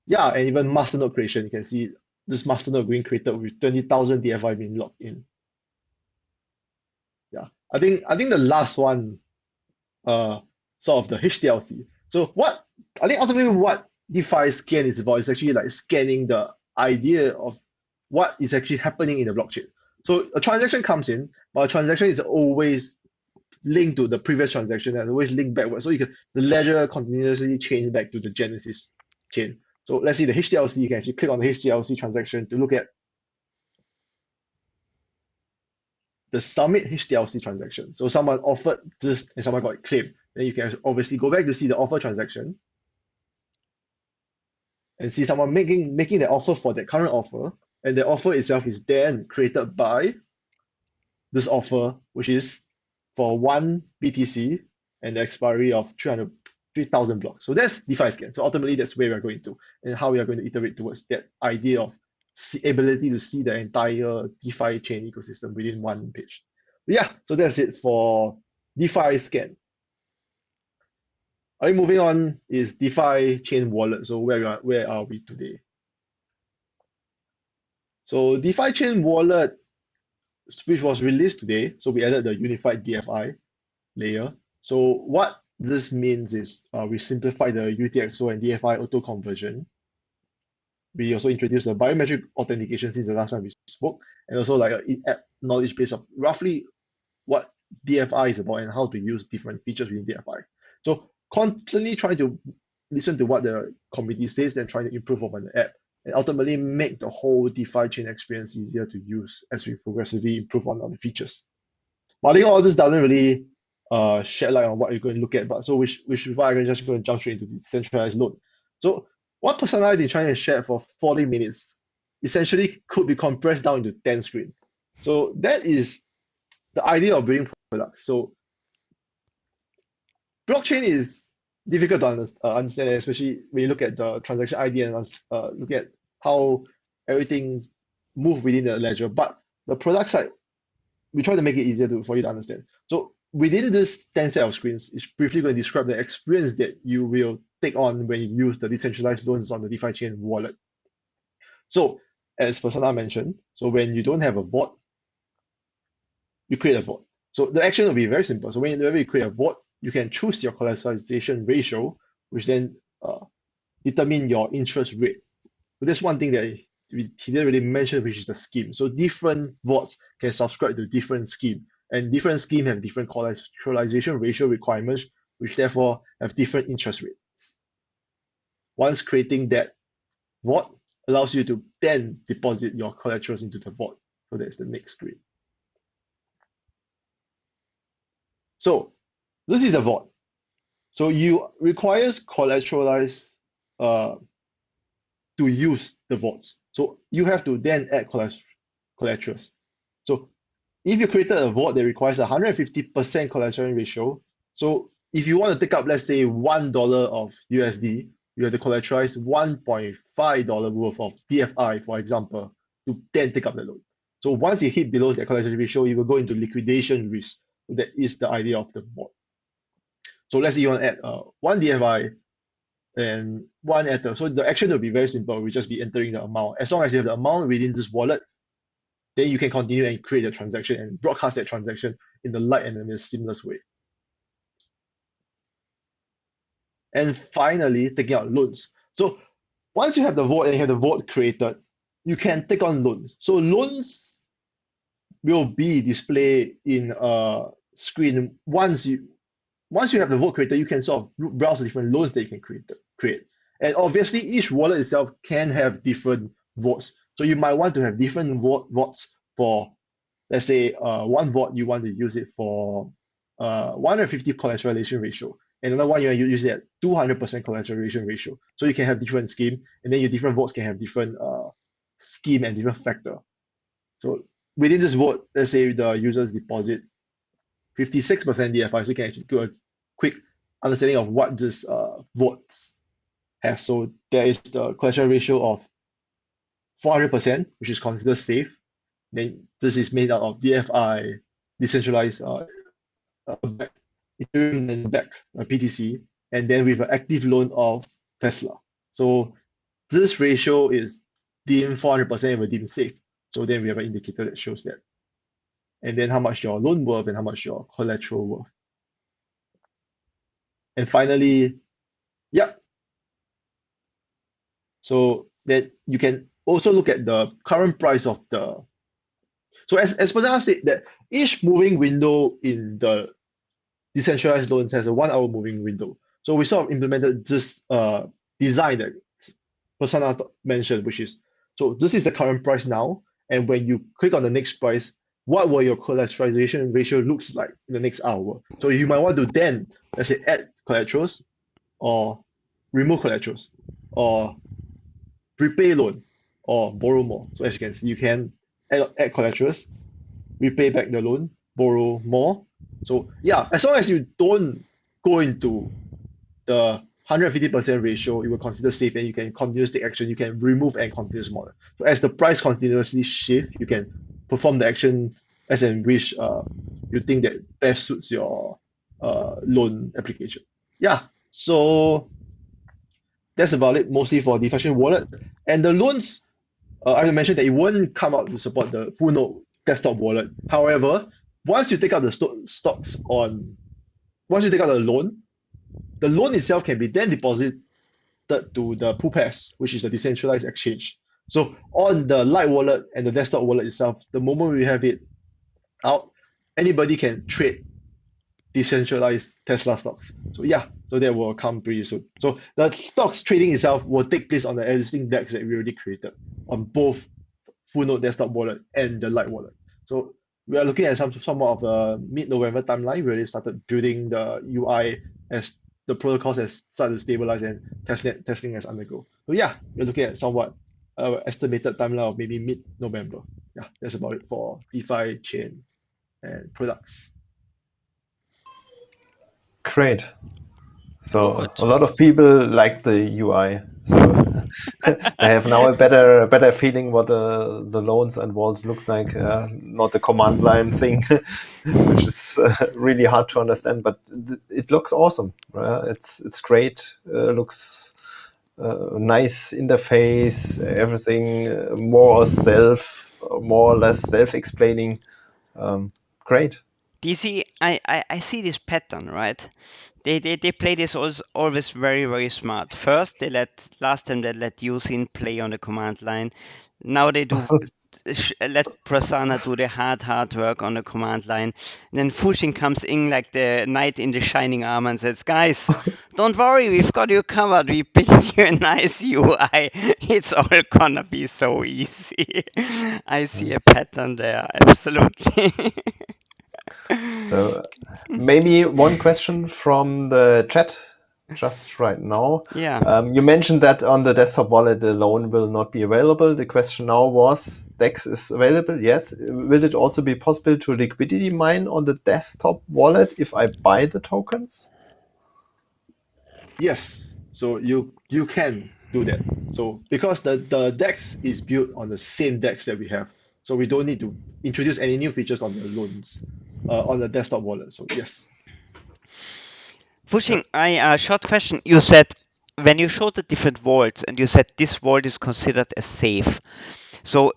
Yeah, and even masternode creation, you can see this masternode being created with 20,000 DFI being logged in. Yeah, I think the last one, sort of the HDLC. So I think ultimately what DefiScan is about is actually like scanning the idea of what is actually happening in the blockchain. So a transaction comes in, but a transaction is always linked to the previous transaction and always linked backwards. So the ledger continuously change back to the Genesis chain. So let's see the HDLC, you can actually click on the HDLC transaction to look at the submit HDLC transaction. So someone offered this and someone got claimed. Then you can obviously go back to see the offer transaction and see someone making the offer for that current offer, and the offer itself is then created by this offer, which is for 1 BTC and the expiry of 3,000 blocks. So that's DefiScan. So ultimately, that's where we're going to, and how we are going to iterate towards that idea of ability to see the entire DeFi chain ecosystem within one page. But yeah, so that's it for DefiScan. Moving on is DeFiChain Wallet. So where are we today? So DeFiChain Wallet, which was released today, so we added the unified DFI layer. So what this means is we simplified the UTXO and DFI auto conversion. We also introduced the biometric authentication since the last time we spoke, and also like an in-app knowledge base of roughly what DFI is about and how to use different features within DFI. So constantly trying to listen to what the community says and trying to improve upon the app and ultimately make the whole DeFi chain experience easier to use as we progressively improve on the features. But I think all this doesn't really shed light on what you're going to look at, but so which is why I'm just going to jump straight into the centralized loan. So what Prasanna has been trying to share for 40 minutes essentially could be compressed down into 10 screens. So that is the idea of building products. So blockchain is difficult to understand, especially when you look at the transaction ID and look at how everything moves within the ledger. But the product side, we try to make it easier for you to understand. So within this 10 set of screens, it's briefly going to describe the experience that you will take on when you use the decentralized loans on the DeFiChain wallet. So, as Prasanna mentioned, so when you don't have a vault, you create a vault. So the action will be very simple. So whenever you create a vault, you can choose your collateralization ratio, which then determine your interest rate. So that's one thing that he didn't really mention, which is the scheme. So different vaults can subscribe to different scheme, and different scheme have different collateralization ratio requirements, which therefore have different interest rates. Once creating that vault allows you to then deposit your collaterals into the vault. So that's the next screen. So this is a vault. So you requires collateralized to use the vaults. So you have to then add collaterals. So if you created a vault that requires 150% collateral ratio, so if you want to take up, let's say $1 of USD, you have to collateralize $1.5 worth of DFI, for example, to then take up the loan. So once you hit below that collateral ratio, you will go into liquidation risk. That is the idea of the vault. So let's say you want to add 1 DFI and 1 Ether. So the action will be very simple. We'll just be entering the amount. As long as you have the amount within this wallet, then you can continue and create a transaction and broadcast that transaction in the light and in a seamless way. And finally, taking out loans. So once you have the vault and you have the vault created, you can take on loans. So loans will be displayed in a screen. Once you have the vault created, you can sort of browse the different loans that you can create. And obviously, each wallet itself can have different vaults. So you might want to have different vaults for, let's say, one vault you want to use it for 150 collateralization ratio. And another one you use it at 200% collateralization ratio. So you can have different scheme, and then your different vaults can have different scheme and different factor. So within this vault, let's say the users deposit 56% DFI, so you can actually do a quick understanding of what this vaults has. So there is the collateral ratio of 400%, which is considered safe. Then this is made out of DFI, decentralized Ethereum and back PTC, and then with an active loan of Tesla. So this ratio is deemed 400% and we're deemed safe. So then we have an indicator that shows that. And then how much your loan worth and how much your collateral worth. And finally, yeah. So that you can also look at the current price of the. So as Prasanna said, that each moving window in the decentralized loans has a 1 hour moving window. So we sort of implemented this design that Prasanna mentioned, which is, so this is the current price now. And when you click on the next price, what will your collateralization ratio looks like in the next hour? So you might want to then, let's say, add collaterals or remove collaterals or prepay loan or borrow more. So as you can see, you can add collaterals, repay back the loan, borrow more. So yeah, as long as you don't go into the 150% ratio, you will consider safe and you can continuously take action. You can remove and continue smaller. So as the price continuously shift, you can perform the action as in which you think that best suits your loan application. Yeah, so that's about it, mostly for DeFiChain wallet. And the loans, I mentioned that it won't come out to support the full node desktop wallet. However, once you take out the stocks on, once you take out the loan itself can be then deposited to the pool pairs, which is the decentralized exchange. So on the Lite wallet and the desktop wallet itself, the moment we have it out, anybody can trade decentralized Tesla stocks. So yeah, so that will come pretty soon. So the stocks trading itself will take place on the existing DEX that we already created on both full node desktop wallet and the Lite wallet. So we are looking at somewhat of a mid-November timeline. We already started building the UI as the protocols has started to stabilize and testnet testing has undergo. So yeah, we're looking at somewhat estimated timeline of maybe mid-November. Yeah, that's about it for DeFiChain and products. Great. So a lot of people like the UI. So I have now a better feeling what the loans and walls looks like, not the command line thing, which is really hard to understand. But it looks awesome. It's great. Looks nice interface. Everything more or less self-explaining. Great. DC, I see this pattern, right? They play this always very, very smart. First, last time they let U-Zyn play on the command line. Now they do let Prasanna do the hard work on the command line. Then Fuxing comes in like the knight in the shining armor and says, "Guys, don't worry, we've got you covered. We built you a nice UI. It's all gonna be so easy." I see a pattern there, absolutely. So maybe one question from the chat just right now. Yeah. You mentioned that on the desktop wallet, the loan will not be available. The question now was, DEX is available, yes. Will it also be possible to liquidity mine on the desktop wallet if I buy the tokens? Yes, so you can do that. So because the DEX is built on the same DEX that we have, so we don't need to introduce any new features on the loans on the desktop wallet. So yes. Fuxing, short question. You said when you showed the different vaults and you said this vault is considered as safe. So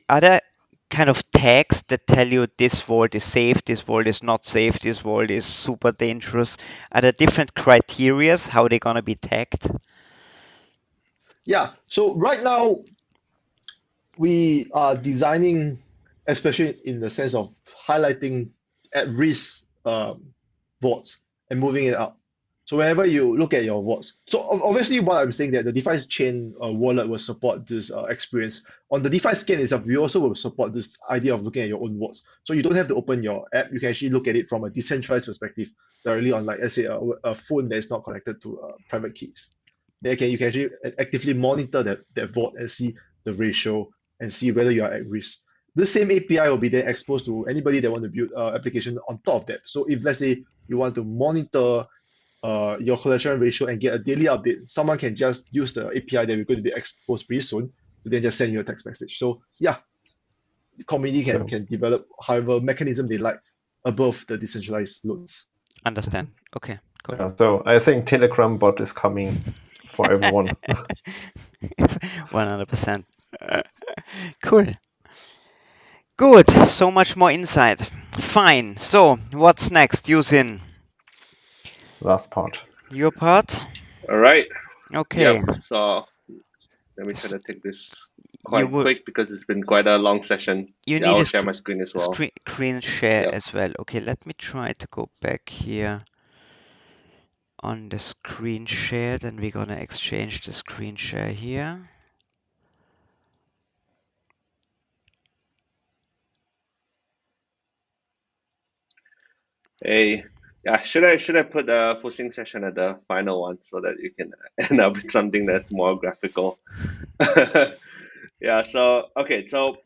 are there kind of tags that tell you this vault is safe, this vault is not safe, this vault is super dangerous? Are there different criterias how they're gonna be tagged? Yeah, so right now we are designing, especially in the sense of highlighting at-risk vaults and moving it up. So whenever you look at your vaults, so obviously what I'm saying that the DefiChain wallet will support this experience. On the DefiScan itself, we also will support this idea of looking at your own vaults. So you don't have to open your app. You can actually look at it from a decentralized perspective directly on, like, let's say, a phone that is not connected to private keys. Then you can actually actively monitor that vault and see the ratio and see whether you are at risk. This same API will be then exposed to anybody that want to build application on top of that. So if, let's say, you want to monitor your collateral ratio and get a daily update, someone can just use the API that we're going to be exposed pretty soon to then just send you a text message. So yeah, the community can develop however mechanism they like above the decentralized loans. Understand. Okay, cool. Yeah, so I think Telegram bot is coming for everyone. 100%. Cool. Good. So much more insight. Fine. So what's next, U-Zyn? Last part. Your part? All right. Okay. Yep. So let me try to take this quite would- quick because it's been quite a long session. You Yeah, need I'll a share my screen as well. screen share Yep. as well. Okay, let me try to go back here on the screen share. Then we're gonna exchange the screen share here. Hey, yeah, should I put the Fuxing session at the final one so that you can end up with something that's more graphical? Yeah, so okay, so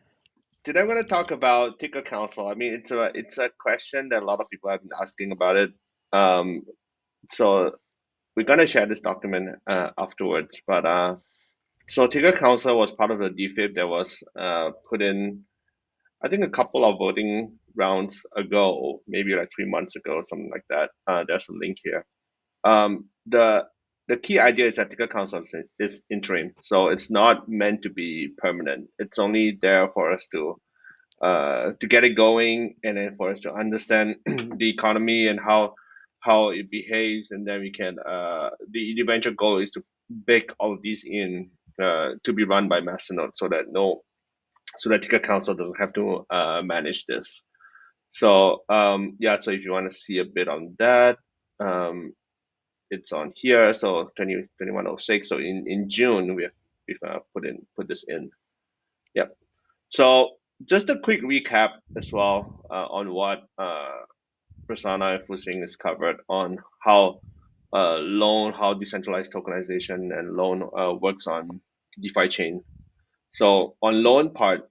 today I'm going to talk about ticker council. I mean, it's a question that a lot of people have been asking about it. So we're going to share this document afterwards. But so ticker council was part of the DFIB that was put in, I think, a couple of voting rounds ago, maybe like 3 months ago, something like that. There's a link here. The key idea is that ticker council is interim, so it's not meant to be permanent. It's only there for us to get it going, and then for us to understand the economy and how it behaves, and then we can the eventual goal is to bake all of these in to be run by Masternode, so that ticker council doesn't have to manage this. So yeah, so if you want to see a bit on that, it's on here. So 2106. So in June we've put this in. Yep. So just a quick recap as well on what Prasanna and Fuxing is covered on how loan, how decentralized tokenization and loan works on DeFi chain. So on loan part,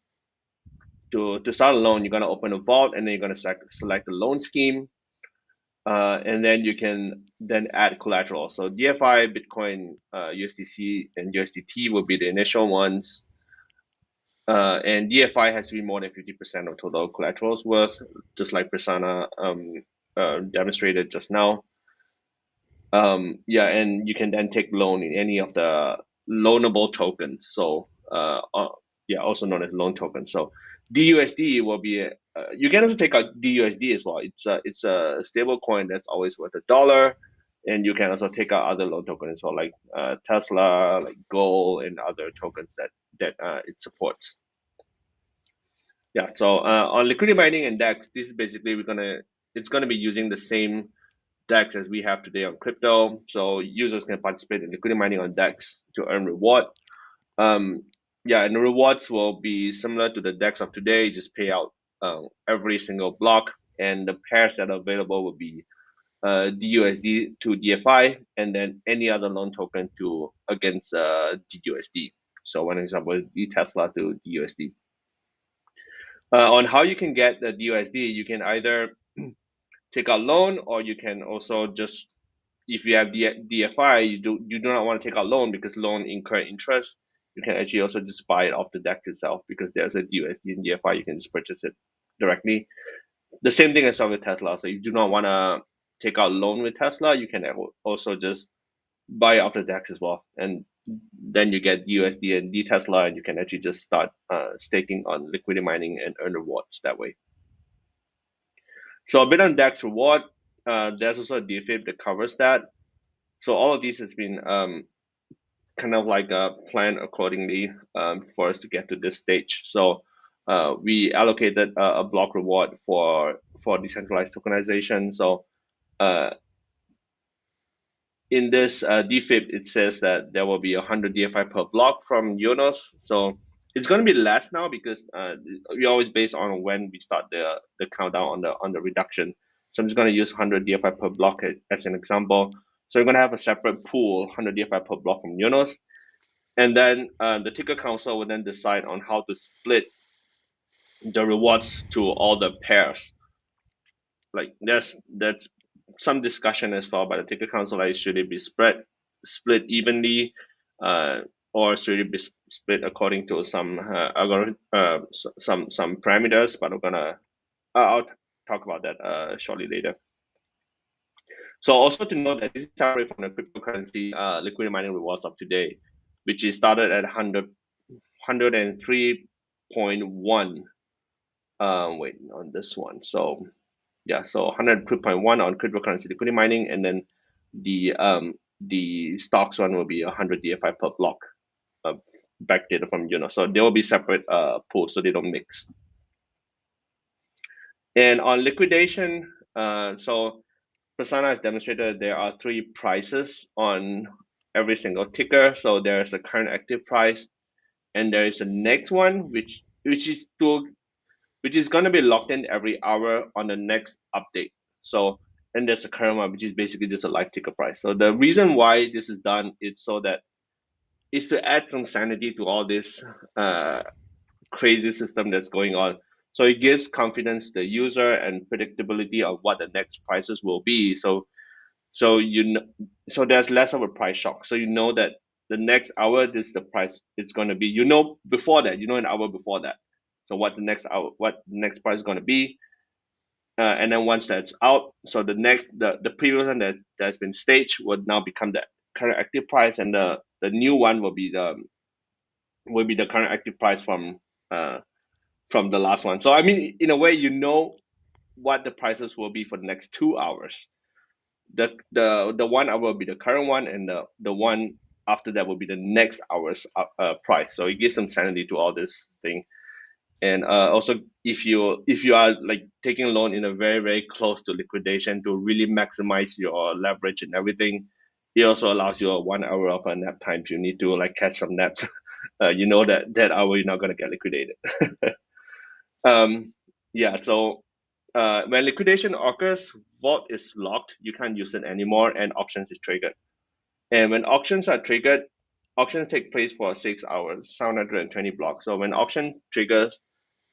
to start a loan, you're gonna open a vault and then you're gonna select the loan scheme. and then you can then add collateral. So DFI, Bitcoin, USDC, and USDT will be the initial ones. And DFI has to be more than 50% of total collateral's worth, just like Prasanna demonstrated just now. Yeah, and you can then take loan in any of the loanable tokens. So yeah, also known as loan tokens. So DUSD will be you can also take out DUSD as well. It's a stable coin that's always worth $1, and you can also take out other loan tokens as well, like Tesla, like Gold, and other tokens that it supports. Yeah. So on liquidity mining and DEX, this is basically it's gonna be using the same DEX as we have today on crypto. So users can participate in liquidity mining on DEX to earn reward. Yeah, and the rewards will be similar to the DEX of today, just pay out every single block, and the pairs that are available will be DUSD to DFI, and then any other loan token to against DUSD. So one example is Tesla to DUSD. On how you can get the DUSD, you can either take out loan, or you can also just, if you have DFI, you do not want to take out loan because loan incur interest. You can actually also just buy it off the DEX itself because there's a DUSD and DFI. You can just purchase it directly. The same thing as with Tesla. So if you do not want to take out loan with Tesla, you can also just buy it off the DEX as well, and then you get USD and D Tesla, and you can actually just start staking on liquidity mining and earn rewards that way. So a bit on DEX reward. There's also a DFib that covers that. So all of these has been kind of like planned accordingly for us to get to this stage. So we allocated a block reward for decentralized tokenization. So in this DFib, it says that there will be 100 DFI per block from Yonos. So it's going to be less now because we always based on when we start the countdown on the reduction. So I'm just going to use 100 DFI per block as an example. So we're going to have a separate pool, 100 DFI per block from Yonos. And then the ticker council will then decide on how to split the rewards to all the pairs. Like there's some discussion as well by the ticker council, like should it be split evenly, or should it be split according to some algorithm, some parameters? But I'll talk about that shortly later. So also to note that this is separate from the cryptocurrency liquidity mining rewards of today, which is started at 103.1. Wait, on this one. So yeah, so 103.1 on cryptocurrency liquidity mining, and then the stocks one will be 100 DFI per block, backdated from So they will be separate pools, so they don't mix. And on liquidation, so Prasanna has demonstrated there are 3 prices on every single ticker. So there's a current active price, and there is a next one which is going to be locked in every hour on the next update. So, and there's a current one, which is basically just a live ticker price. So the reason why this is done is so that is to add some sanity to all this crazy system that's going on. So it gives confidence to the user and predictability of what the next prices will be. So there's less of a price shock. So you know that the next hour, this is the price it's going to be. You know before that, an hour before that. So what the next price is going to be, and then once that's out, so the previous one that's been staged would now become the current active price, and the new one will be the current active price from the last one. So I mean, in a way, what the prices will be for the next 2 hours. The 1 hour will be the current one, and the one after that will be the next hour's price. So it gives some sanity to all this thing. And also, if you are like taking a loan in a very, very close to liquidation to really maximize your leverage and everything, it also allows you 1 hour of a nap time if you need to like catch some naps. That hour you're not going to get liquidated. Yeah. So when liquidation occurs, vault is locked. You can't use it anymore, and auctions is triggered. And when auctions are triggered, auctions take place for 6 hours, 720 blocks. So when auction triggers,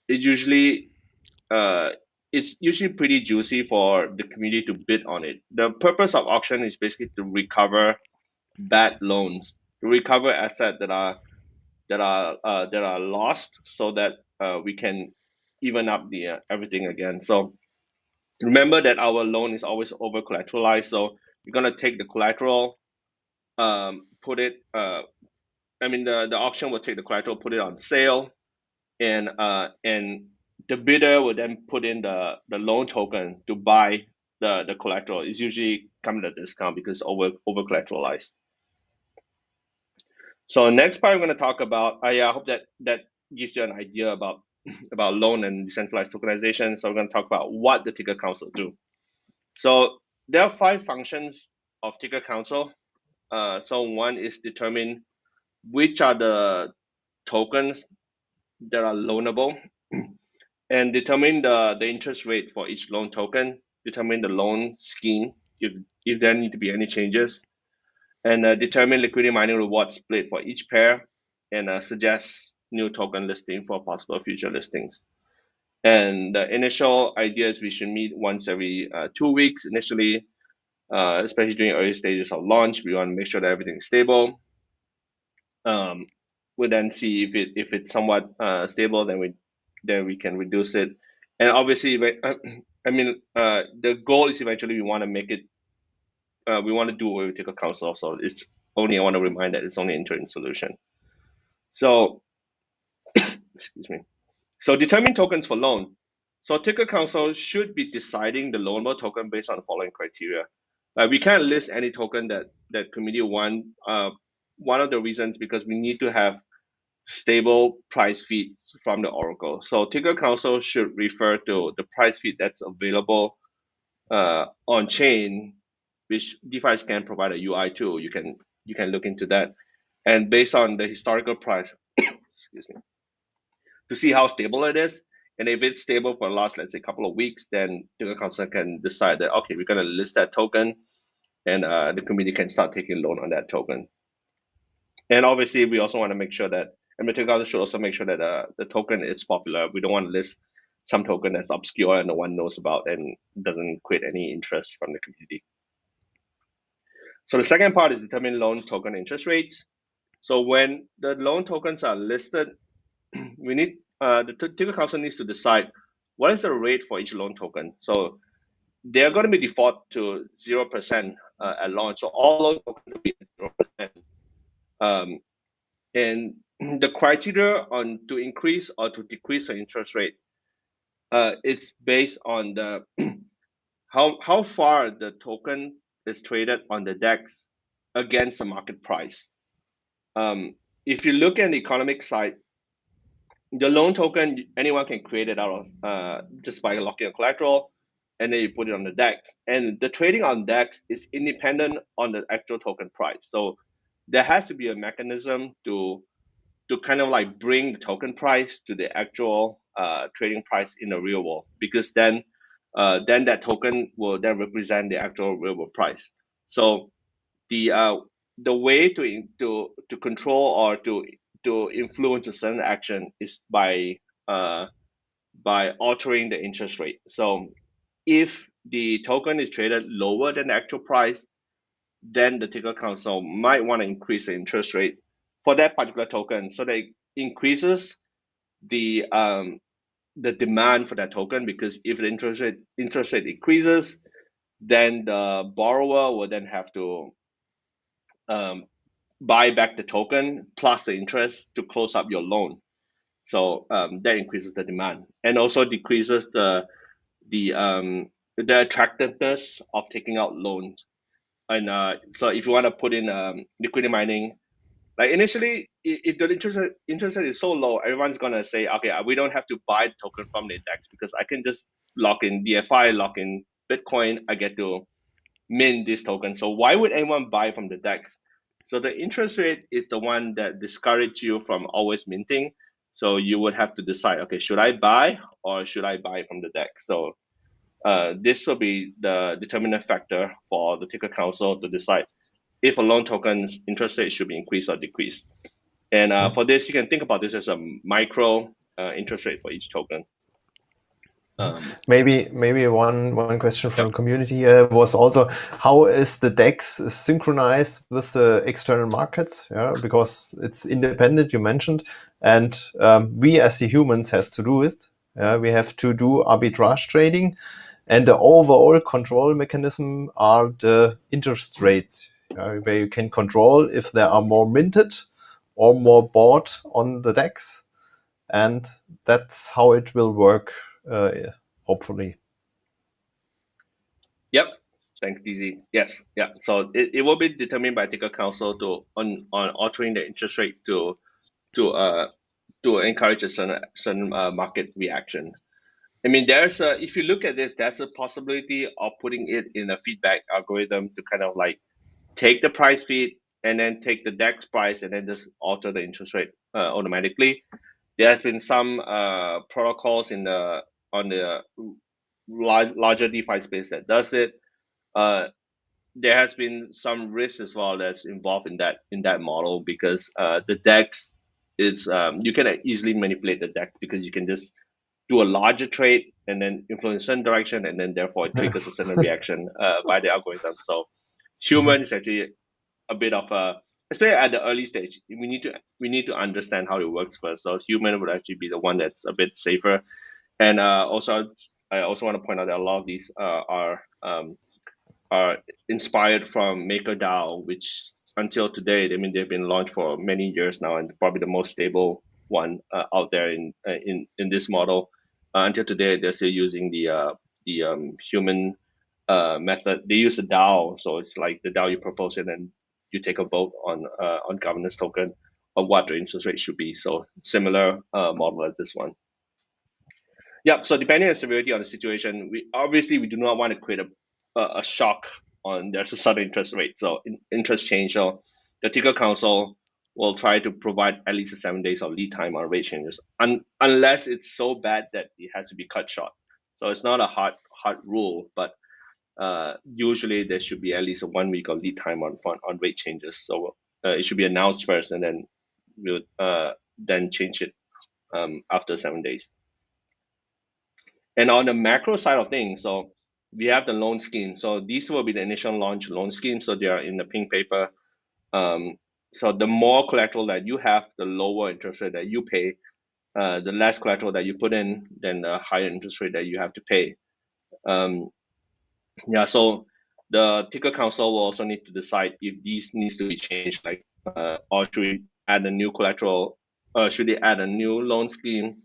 it usually it's usually pretty juicy for the community to bid on it. The purpose of auction is basically to recover bad loans, to recover assets that are lost, so that we can even up the everything again. So remember that our loan is always over collateralized. So you're gonna take the collateral, put it. The auction will take the collateral, put it on sale, and the bidder will then put in the loan token to buy the collateral. It's usually come at a discount because it's over collateralized. So next part we're going to talk about. I hope that gives you an idea about loan and decentralized tokenization. So we're going to talk about what the Ticker Council do. So there are 5 functions of Ticker Council. So one is determine which are the tokens that are loanable, and determine the interest rate for each loan token, determine the loan scheme if there need to be any changes, and determine liquidity mining reward split for each pair, and suggest new token listing for possible future listings. And the initial idea is we should meet once every 2 weeks initially, especially during early stages of launch. We want to make sure that everything is stable. We'll then see if it's somewhat stable, then we can reduce it. And obviously, the goal is eventually we want to make it. We want to do away with Ticker Council. So it's only, I want to remind that it's only an interim solution. So, excuse me. So determine tokens for loan. So Ticker Council should be deciding the loanable token based on the following criteria. We can't list any token that community want. One of the reasons because we need to have stable price feeds from the Oracle. So Ticker Council should refer to the price feed that's available on chain, which DefiScan provide a UI tool. You can look into that, and based on the historical price, excuse me, to see how stable it is. And if it's stable for the last, let's say, couple of weeks, then Ticker Council can decide that, okay, we're going to list that token, and the community can start taking loan on that token. And obviously, we also want to make sure that, and Ticker Council should also make sure that the token is popular. We don't want to list some token that's obscure and no one knows about and doesn't create any interest from the community. So the second part is determine loan token interest rates. So when the loan tokens are listed, we need the Ticker Council needs to decide what is the rate for each loan token. So they're going to be default to 0% at launch. So all loan tokens will be at 0%. And the criteria on to increase or to decrease the interest rate, it's based on the how far the token is traded on the DEX against the market price. If you look at the economic side, the loan token, anyone can create it out of just by locking a collateral, and then you put it on the DEX. And the trading on DEX is independent on the actual token price. So there has to be a mechanism to kind of like bring the token price to the actual trading price in the real world, because then that token will then represent the actual real world price. So the way to control or to influence a certain action is by altering the interest rate. So if the token is traded lower than the actual price, then the Ticker Council might want to increase the interest rate for that particular token, so that it increases the demand for that token. Because if the interest rate increases, then the borrower will then have to buy back the token plus the interest to close up your loan. So that increases the demand and also decreases the attractiveness of taking out loans. And so if you want to put in liquidity mining, like initially, if the interest rate is so low, everyone's gonna say, okay, we don't have to buy the token from the index because I can just lock in DFI, lock in Bitcoin, I get to mint this token. So why would anyone buy from the DEX? So the interest rate is the one that discourages you from always minting. So you would have to decide, okay, should I buy or should I buy from the DEX? So this will be the determinant factor for the Ticker Council to decide if a loan token's interest rate should be increased or decreased. And for this, you can think about this as a micro interest rate for each token. Maybe one question from the community here was also, how is the DEX synchronized with the external markets? Yeah, because it's independent, you mentioned, and we as the humans has to do it. We have to do arbitrage trading, and the overall control mechanism are the interest rates, where you can control if there are more minted or more bought on the DEX, and that's how it will work, hopefully. Yep. Thanks, DZ. Yes. Yeah. So it will be determined by ticker council on altering the interest rate to encourage a certain market reaction. I mean, if you look at this, there's a possibility of putting it in a feedback algorithm to kind of like take the price feed and then take the DEX price and then just alter the interest rate automatically. There has been some protocols on the larger DeFi space that does it. There has been some risk as well that's involved in that model, because the DEX is you can easily manipulate the DEX, because you can just do a larger trade and then influence a certain direction, and then therefore it triggers a certain reaction by the algorithm. So human is actually a bit of a, especially at the early stage, we need to understand how it works first. So human would actually be the one that's a bit safer. And I also want to point out that a lot of these are inspired from MakerDAO, which until today, I mean, they've been launched for many years now, and probably the most stable one out there in this model. Until today, they're still using the human method. They use the DAO, so it's like the DAO you propose, and then you take a vote on governance token of what the interest rate should be. So similar model as this one. Yeah. So depending on the severity of the situation, we do not want to create a shock on there's a sudden interest rate. So interest change. So the ticker council will try to provide at least 7 days of lead time on rate changes, unless it's so bad that it has to be cut short. So it's not a hard rule, but usually there should be at least a 1 week of lead time on rate changes. So it should be announced first, and then we'll then change it after 7 days. And on the macro side of things, so we have the loan scheme. So these will be the initial launch loan scheme. So they are in the pink paper. So the more collateral that you have, the lower interest rate that you pay. The less collateral that you put in, then the higher interest rate that you have to pay. Yeah, so the ticker council will also need to decide if these needs to be changed, like or should we add a new collateral, should they add a new loan scheme,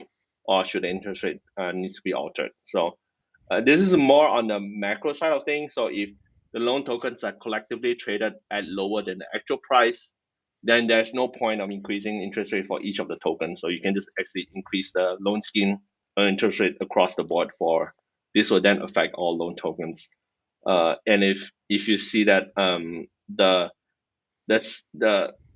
or should the interest rate needs to be altered. So this is more on the macro side of things. So if the loan tokens are collectively traded at lower than the actual price, then there's no point of increasing interest rate for each of the tokens. So you can just actually increase the loan scheme interest rate across the board for this will then affect all loan tokens. And if you see that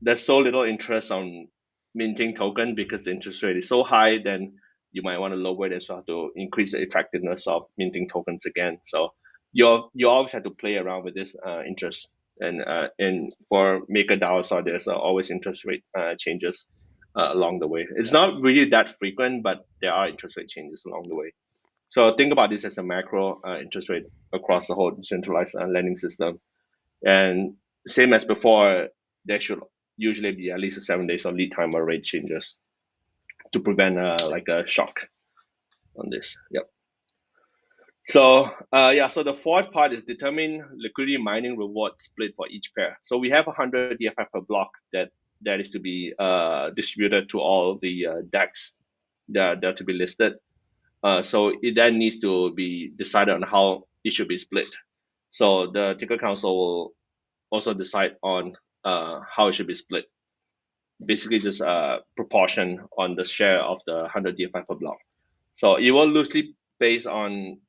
there's so little interest on minting token because the interest rate is so high, then you might want to lower it as well to increase the effectiveness of minting tokens again. So you always have to play around with this interest, and for MakerDAO, so there's always interest rate changes along the way. It's not really that frequent, but there are interest rate changes along the way. So think about this as a macro interest rate across the whole decentralized lending system. And same as before, there should usually be at least 7 days of lead time or rate changes to prevent like a shock on this. Yep. So so the fourth part is determine liquidity mining reward split for each pair. So we have 100 DFI per block that is to be distributed to all the DEX that are to be listed. So it then needs to be decided on how it should be split. So the ticker council will also decide on how it should be split. Basically, just proportion on the share of the 100 DFI per block. So it will loosely based on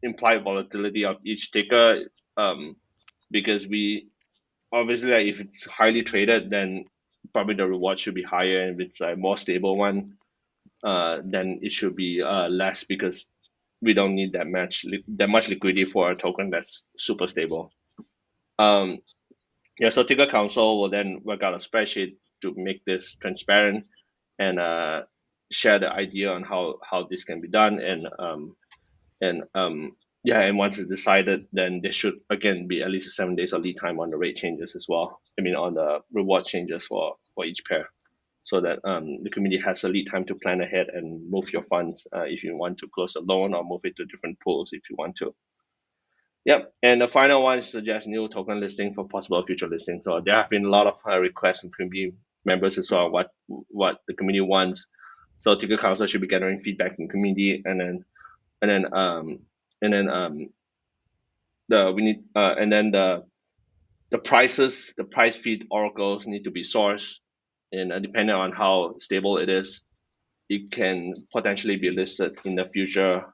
implied volatility of each ticker, because we obviously, like, if it's highly traded, then probably the reward should be higher. And if it's a more stable one, then it should be less, because we don't need that much liquidity for a token that's super stable. So ticker council will then work out a spreadsheet to make this transparent and share the idea on how this can be done. And And yeah, and once it's decided, then there should again be at least 7 days of lead time on the rate changes as well. I mean, on the reward changes for each pair, so that the community has a lead time to plan ahead and move your funds if you want to close a loan or move it to different pools if you want to. Yep, and the final one is suggest new token listing for possible future listing. So there have been a lot of requests from community members as well, what the community wants. So Ticker Council should be gathering feedback from community, and then and then um and then the we need and then the prices, the price feed oracles need to be sourced, and depending on how stable it is, it can potentially be listed in the future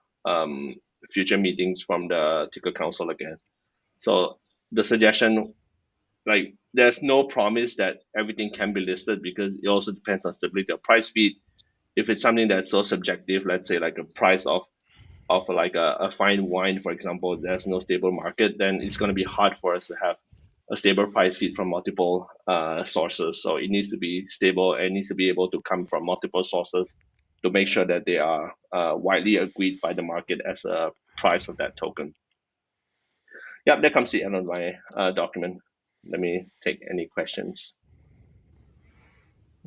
meetings from the Ticker Council again. So the suggestion, like, there's no promise that everything can be listed because it also depends on stability of price feed. If it's something that's so subjective, let's say like a price of like a fine wine, for example, there's no stable market, then it's going to be hard for us to have a stable price feed from multiple sources. So it needs to be stable and needs to be able to come from multiple sources to make sure that they are widely agreed by the market as a price of that token. Yep, that comes to the end of my document. Let me take any questions.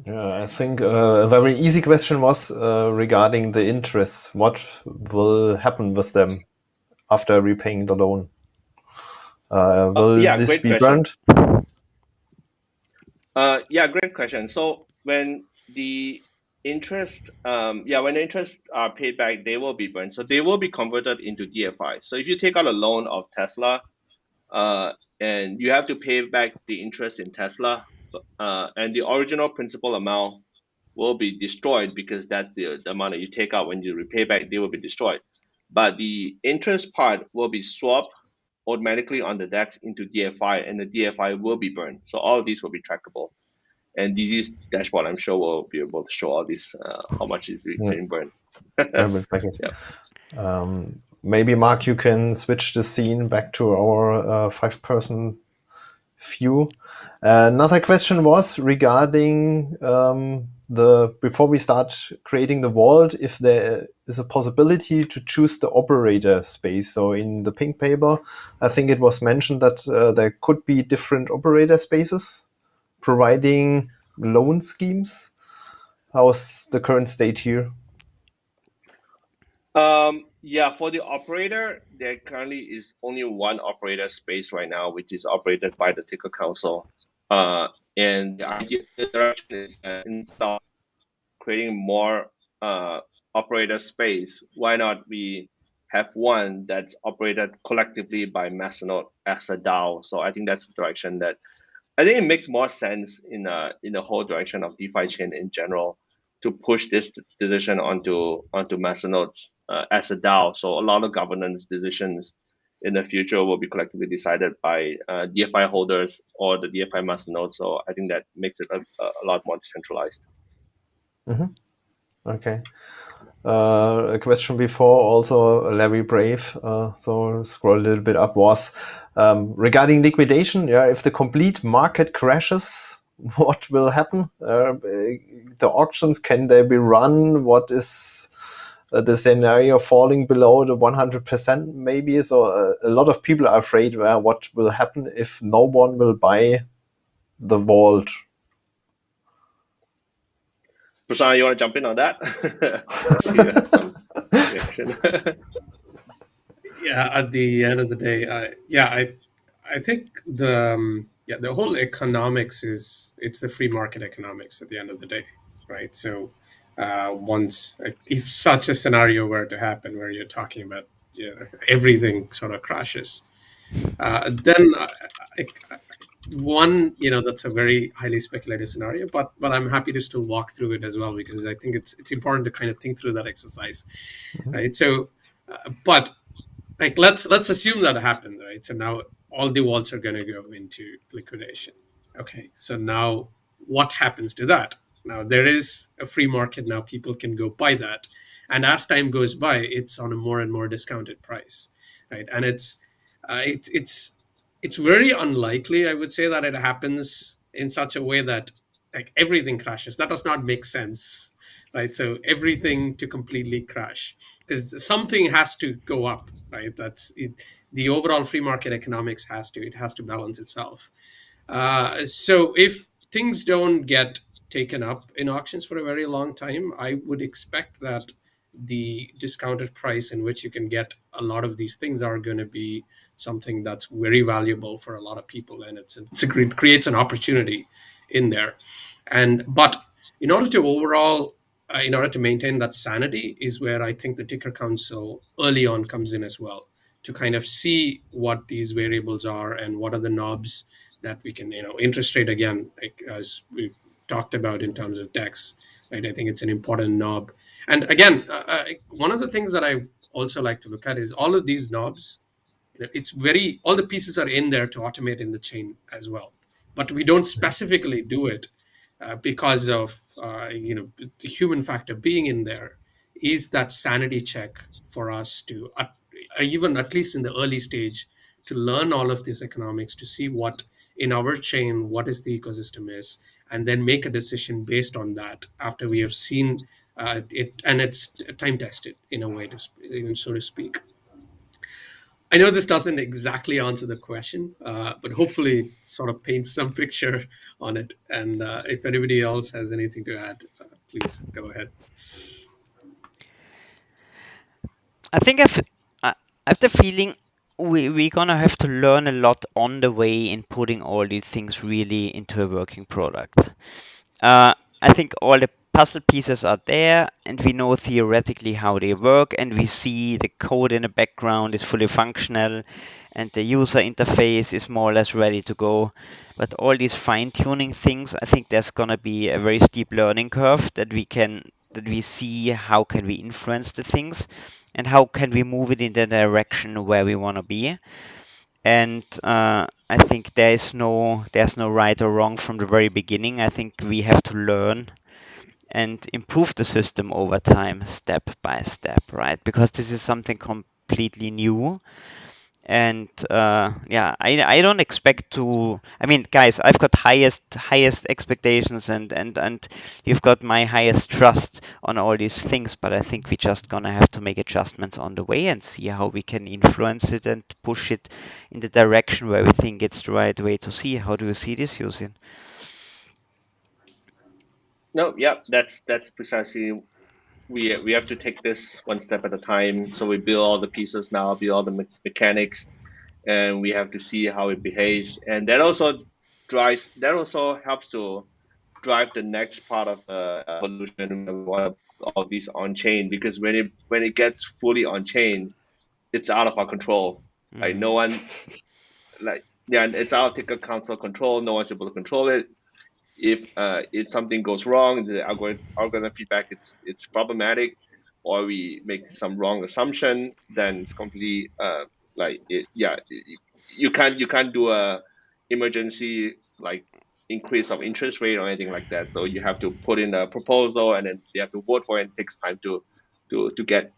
Yeah, I think a very easy question was regarding the interest. What will happen with them after repaying the loan? Will yeah, this great be question. burned? Yeah, great question. So when the interest, when the interest are paid back, they will be burned. So they will be converted into DFI. So if you take out a loan of Tesla, and you have to pay back the interest in Tesla, and the original principal amount will be destroyed because that's the amount that you take out when you repay back, they will be destroyed. But the interest part will be swapped automatically on the DEX into DFI, and the DFI will be burned. So all of these will be trackable. And DZ's dashboard, I'm sure, will be able to show all this, how much is being burned. I will check it. Yeah. Maybe, Mark, you can switch the scene back to our 5-person view. Another question was regarding before we start creating the vault, if there is a possibility to choose the operator space. So in the pink paper, I think it was mentioned that there could be different operator spaces providing loan schemes. How's the current state here? Yeah, for the operator, there currently is only one operator space right now, which is operated by the Ticker Council. And the idea, the direction is that instead of creating more operator space, why not we have one that's operated collectively by Mastodon as a DAO? So I think that's the direction that I think it makes more sense in the whole direction of DeFi chain in general to push this decision onto Masternodes as a DAO. So a lot of governance decisions in the future will be collectively decided by DeFi holders or the DeFi Masternode. So I think that makes it a lot more decentralized. Mm-hmm. Okay. A question before, also Larry Brave, so scroll a little bit up, was regarding liquidation. Yeah, if the complete market crashes, what will happen? The auctions, can they be run? What is the scenario falling below the 100% maybe? So a lot of people are afraid what will happen if no one will buy the vault. Prasanna, you want to jump in on that? See, you have some reaction. Yeah, at the end of the day, I think the whole economics it's the free market economics at the end of the day, right? So once if such a scenario were to happen where you're talking about everything sort of crashes, then one, that's a very highly speculative scenario, but I'm happy to still walk through it as well, because I think it's important to kind of think through that exercise, right? So but like let's assume that happened, right? So now all the vaults are going to go into liquidation. Okay, so now what happens to that? Now there is a free market. Now people can go buy that, and as time goes by, it's on a more and more discounted price, right? And it's very unlikely, I would say, that it happens in such a way that like everything crashes. That does not make sense, right? So everything to completely crash, because something has to go up, right? That's it. The overall free market economics has to balance itself. So if things don't get taken up in auctions for a very long time, I would expect that the discounted price in which you can get a lot of these things are going to be something that's very valuable for a lot of people, and it creates an opportunity in there. And but in order to overall in order to maintain that sanity is where I think the ticker council early on comes in as well, to kind of see what these variables are and what are the knobs that we can, interest rate, again, like as we talked about in terms of DEX, right? I think it's an important knob. And again, one of the things that I also like to look at is all of these knobs. It's very, all the pieces are in there to automate in the chain as well, but we don't specifically do it because of the human factor being in there. Is that sanity check for us to even at least in the early stage, to learn all of this economics, to see what in our chain, what is the ecosystem is, and then make a decision based on that after we have seen it, and it's time tested in a way, so to speak. I know this doesn't exactly answer the question, but hopefully it sort of paints some picture on it. And if anybody else has anything to add, please go ahead. I think I have the feeling we're gonna have to learn a lot on the way in putting all these things really into a working product. I think all the puzzle pieces are there, and we know theoretically how they work, and we see the code in the background is fully functional, and the user interface is more or less ready to go. But all these fine-tuning things, I think there's gonna be a very steep learning curve that we see how can we influence the things, and how can we move it in the direction where we want to be. And I think there's no right or wrong from the very beginning. I think we have to learn and improve the system over time, step by step, right? Because this is something completely new. And I don't expect to. I mean, guys, I've got highest expectations, and you've got my highest trust on all these things. But I think we're just gonna have to make adjustments on the way and see how we can influence it and push it in the direction where we think it's the right way to see. How do you see this, U-Zyn? No, yeah, that's precisely. We have to take this one step at a time. So we build all the pieces now, build all the mechanics, and we have to see how it behaves. And that also helps to drive the next part of the evolution. We want all these on chain, because when it gets fully on chain, it's out of our control. Like no one, it's out of ticker council control. No one's able to control it. If something goes wrong, the algorithm feedback it's problematic, or we make some wrong assumption, then it's completely you can't do a emergency like increase of interest rate or anything like that. So you have to put in a proposal, and then they have to vote for it. It takes time to get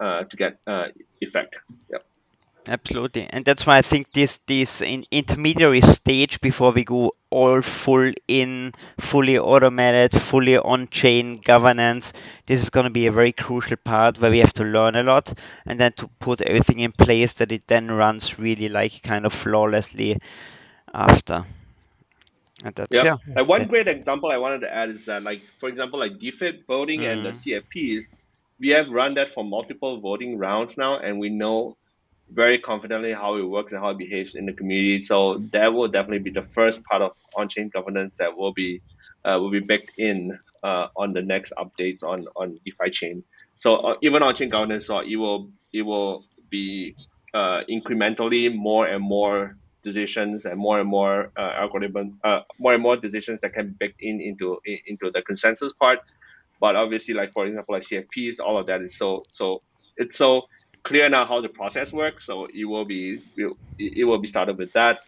effect. Yeah. Absolutely, and that's why I think this intermediary stage before we go all fully automated, fully on-chain governance, this is going to be a very crucial part where we have to learn a lot, and then to put everything in place that it then runs really like kind of flawlessly after. And that's Like one great example I wanted to add is that, like, for example, like DFID voting and the CFPs, we have run that for multiple voting rounds now, and we know very confidently how it works and how it behaves in the community. So that will definitely be the first part of on-chain governance that will be baked in on the next updates on DeFiChain. So even on-chain governance, it will be incrementally more and more decisions and more algorithm, more and more decisions that can be baked into the consensus part. But obviously, like for example, like CFPs, all of that is so it's so clear now how the process works. So it will be started with that,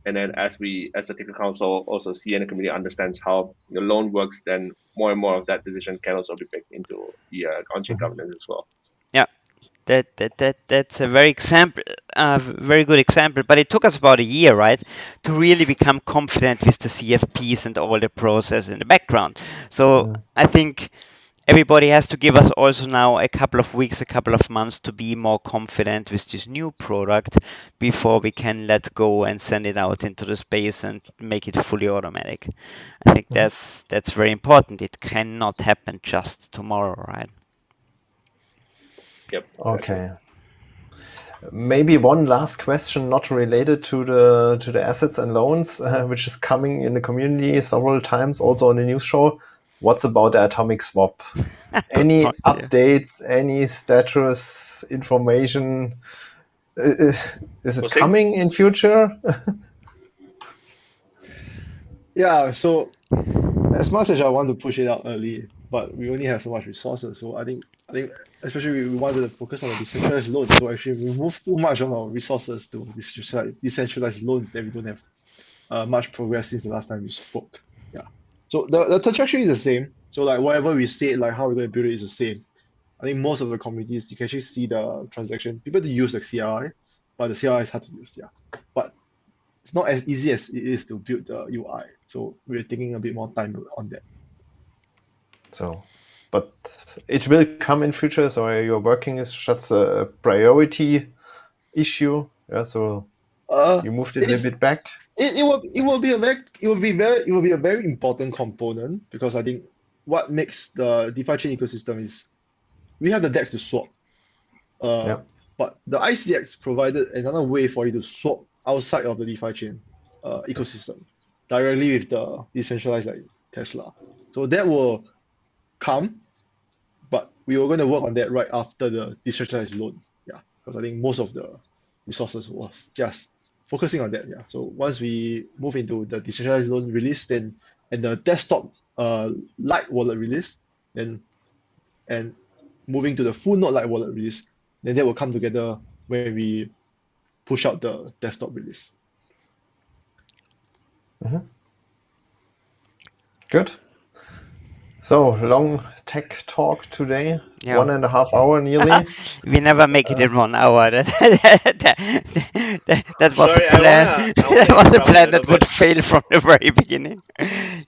and then as the technical council also see and the community understands how the loan works, then more and more of that decision can also be baked into the on-chain governance as well. Yeah, that's a very good example. But it took us about a year, right, to really become confident with the CFPs and all the process in the background. So I think everybody has to give us also now a couple of weeks, a couple of months to be more confident with this new product before we can let go and send it out into the space and make it fully automatic. I think that's very important. It cannot happen just tomorrow, right? Yep. Exactly. Okay. Maybe one last question, not related to the assets and loans, which is coming in the community several times, also on the news show. What's about the atomic swap? Any No idea. updates? Any status information? Is it Fuxing? coming in future? Yeah, so as much as I want to push it out early, but we only have so much resources. So I think especially we wanted to focus on the decentralized loans. So actually we moved too much of our resources to decentralized loans that we don't have much progress since the last time we spoke. Yeah. So the trajectory is the same. So like whatever we said, like how we're going to build it is the same. I think most of the communities you can actually see the transaction. People to use like CRI, but the CRI is hard to use. Yeah. But it's not as easy as it is to build the UI. So we're taking a bit more time on that. So, but it will come in future. So your working is just a priority issue. Yeah. So you moved it a little bit back. It will be a very important component because I think what makes the DeFi chain ecosystem is we have the DEX to swap. But the ICX provided another way for you to swap outside of the DeFi chain ecosystem directly with the decentralized like Tesla. So that will come, but we were going to work on that right after the decentralized loan. Yeah, because I think most of the resources was just focusing on that. Yeah. So once we move into the decentralized loan release, then and the desktop light wallet release, then and moving to the full node light wallet release, then that will come together when we push out the desktop release. Good. So long tech talk today, Yeah. 1.5 hours nearly. We never make it in 1 hour. That was Sorry, a plan. I wanna That was a interrupt a plan little that would bit. fail from the very beginning.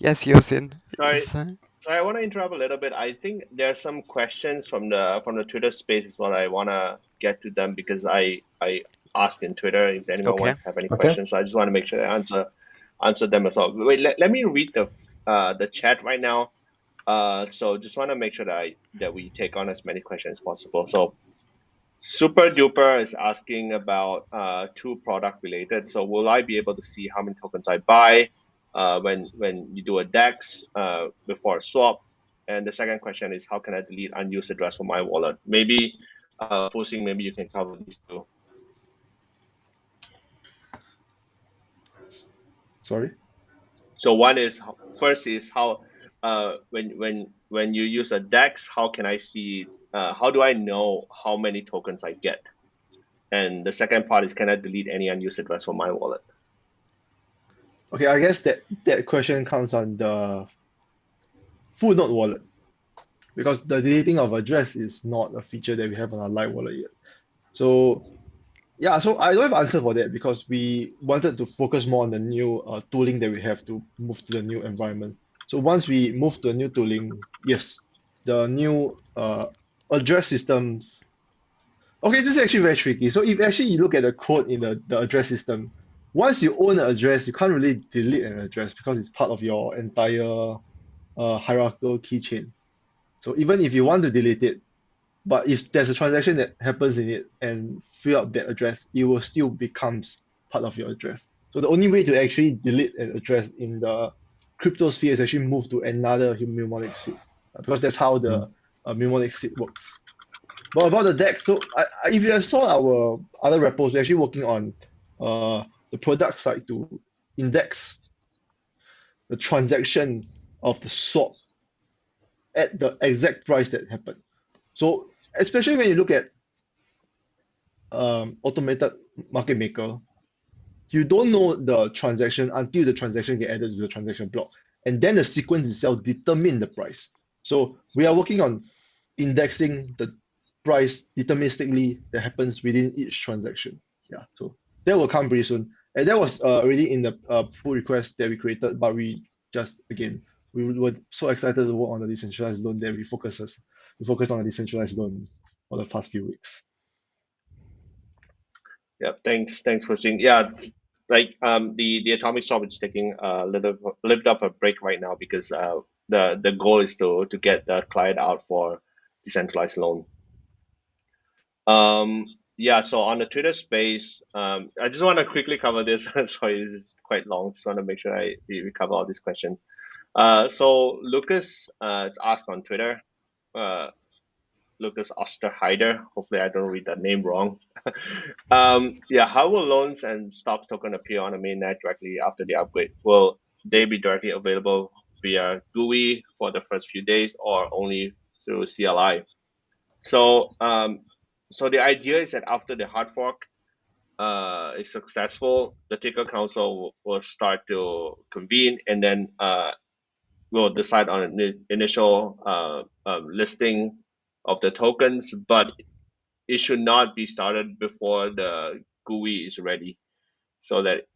Yes, U-Zyn. Sorry. It's, So I want to interrupt a little bit. I think there are some questions from the Twitter space as well. I want to get to them because I asked in Twitter if anyone Okay. wants to have any Okay. questions. So I just want to make sure I answer them as well. Wait, let me read the chat right now. So just want to make sure that we take on as many questions as possible. So Super Duper is asking about two product related. So will I be able to see how many tokens I buy when you do a DEX before a swap? And the second question is how can I delete unused address from my wallet? Maybe Fuxing, maybe you can cover these two. Sorry. So first is how when you use a DEX, how can I see how do I know how many tokens I get? And the second part is can I delete any unused address from my wallet? Okay, I guess that question comes on the full node wallet because the deleting of address is not a feature that we have on our light wallet yet. So yeah, so I don't have an answer for that because we wanted to focus more on the new tooling that we have to move to the new environment. So once we move to the new tooling, yes, the new address systems. Okay, this is actually very tricky. So if actually you look at the code in the address system, once you own an address, you can't really delete an address because it's part of your entire hierarchical keychain. So even if you want to delete it, but if there's a transaction that happens in it and fill up that address, it will still becomes part of your address. So the only way to actually delete an address in the crypto sphere is actually move to another mnemonic seed because that's how the mnemonic seed works. But about the DEX, so if you have saw our other repos, we're actually working on the product side to index the transaction of the swap at the exact price that happened. So especially when you look at automated market maker, you don't know the transaction until the transaction get added to the transaction block, and then the sequence itself determine the price. So we are working on indexing the price deterministically that happens within each transaction. Yeah, so that will come pretty soon, and that was already in the pull request that we created, but we just again we were so excited to work on the decentralized loan that we focused on the decentralized loan for the past few weeks. Yeah, thanks, Fuxing. Yeah, like the atomic swap is taking a little bit of a break right now because the goal is to get the client out for decentralized loan. Yeah, so on the Twitter space, I just want to quickly cover this. Sorry, this is quite long. Just want to make sure we cover all these questions. So Lucas is asked on Twitter, Lucas Osterheider. Hopefully, I don't read that name wrong. Yeah, how will loans and stocks token appear on the mainnet directly after the upgrade? Will they be directly available via GUI for the first few days, or only through CLI? So, so the idea is that after the hard fork is successful, the ticker council will start to convene, and then we'll decide on an initial listing of the tokens, but it should not be started before the GUI is ready, so that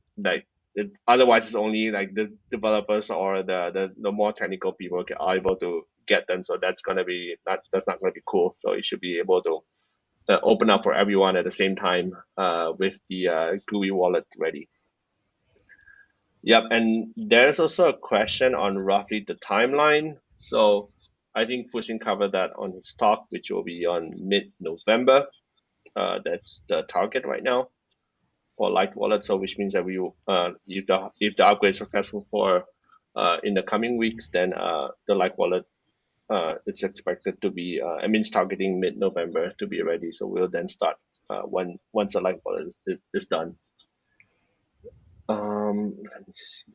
otherwise it's only like the developers or the more technical people are able to get them. So that's not gonna be cool. So it should be able to open up for everyone at the same time with the GUI wallet ready. Yep, and there's also a question on roughly the timeline. So I think Fuxing covered that on his talk, which will be on mid-November. That's the target right now for Light Wallet. So which means that we if the upgrade is successful for in the coming weeks, then the Light Wallet it's expected to be it's targeting mid-November to be ready. So we'll then start once the Light Wallet is done. Let me see.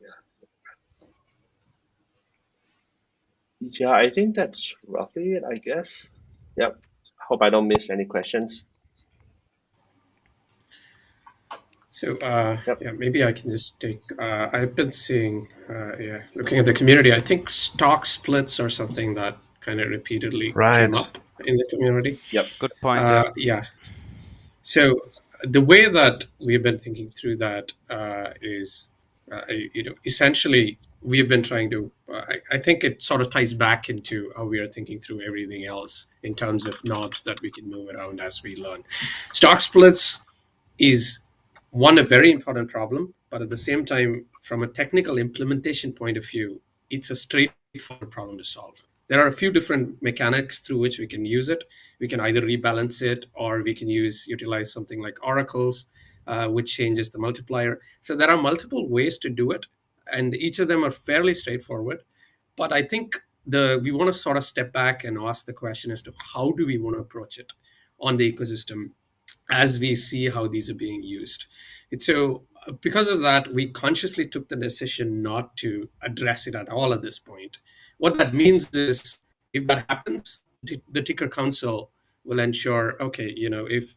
Yeah, I think that's roughly it, I guess. Yep. Hope I don't miss any questions. So yeah, maybe I can just take. I've been seeing, looking at the community. I think stock splits are something that kind of repeatedly came up in the community. Yep. Good point. Yeah. So the way that we've been thinking through that is, essentially we've been trying to. I think it sort of ties back into how we are thinking through everything else in terms of knobs that we can move around as we learn. Stock splits is one, a very important problem, but at the same time, from a technical implementation point of view, it's a straightforward problem to solve. There are a few different mechanics through which we can use it. We can either rebalance it, or we can utilize something like oracles, which changes the multiplier. So there are multiple ways to do it, and each of them are fairly straightforward. But I think we want to sort of step back and ask the question as to how do we want to approach it on the ecosystem as we see how these are being used. And so because of that, we consciously took the decision not to address it at all at this point. What that means is, if that happens, the ticker council will ensure, okay, if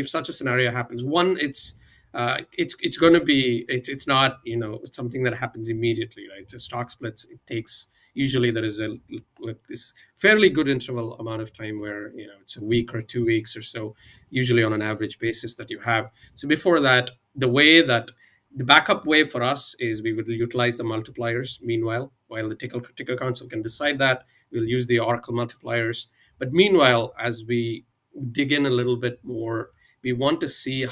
such a scenario happens, one, it's going to be, it's not, it's something that happens immediately, right? So stock splits, it takes, usually there is this fairly good interval amount of time where, it's a week or 2 weeks or so, usually on an average basis that you have. So before that, the backup way for us is we would utilize the multipliers. Meanwhile, while the ticker council can decide that, we'll use the Oracle multipliers. But meanwhile, as we dig in a little bit more, we want to see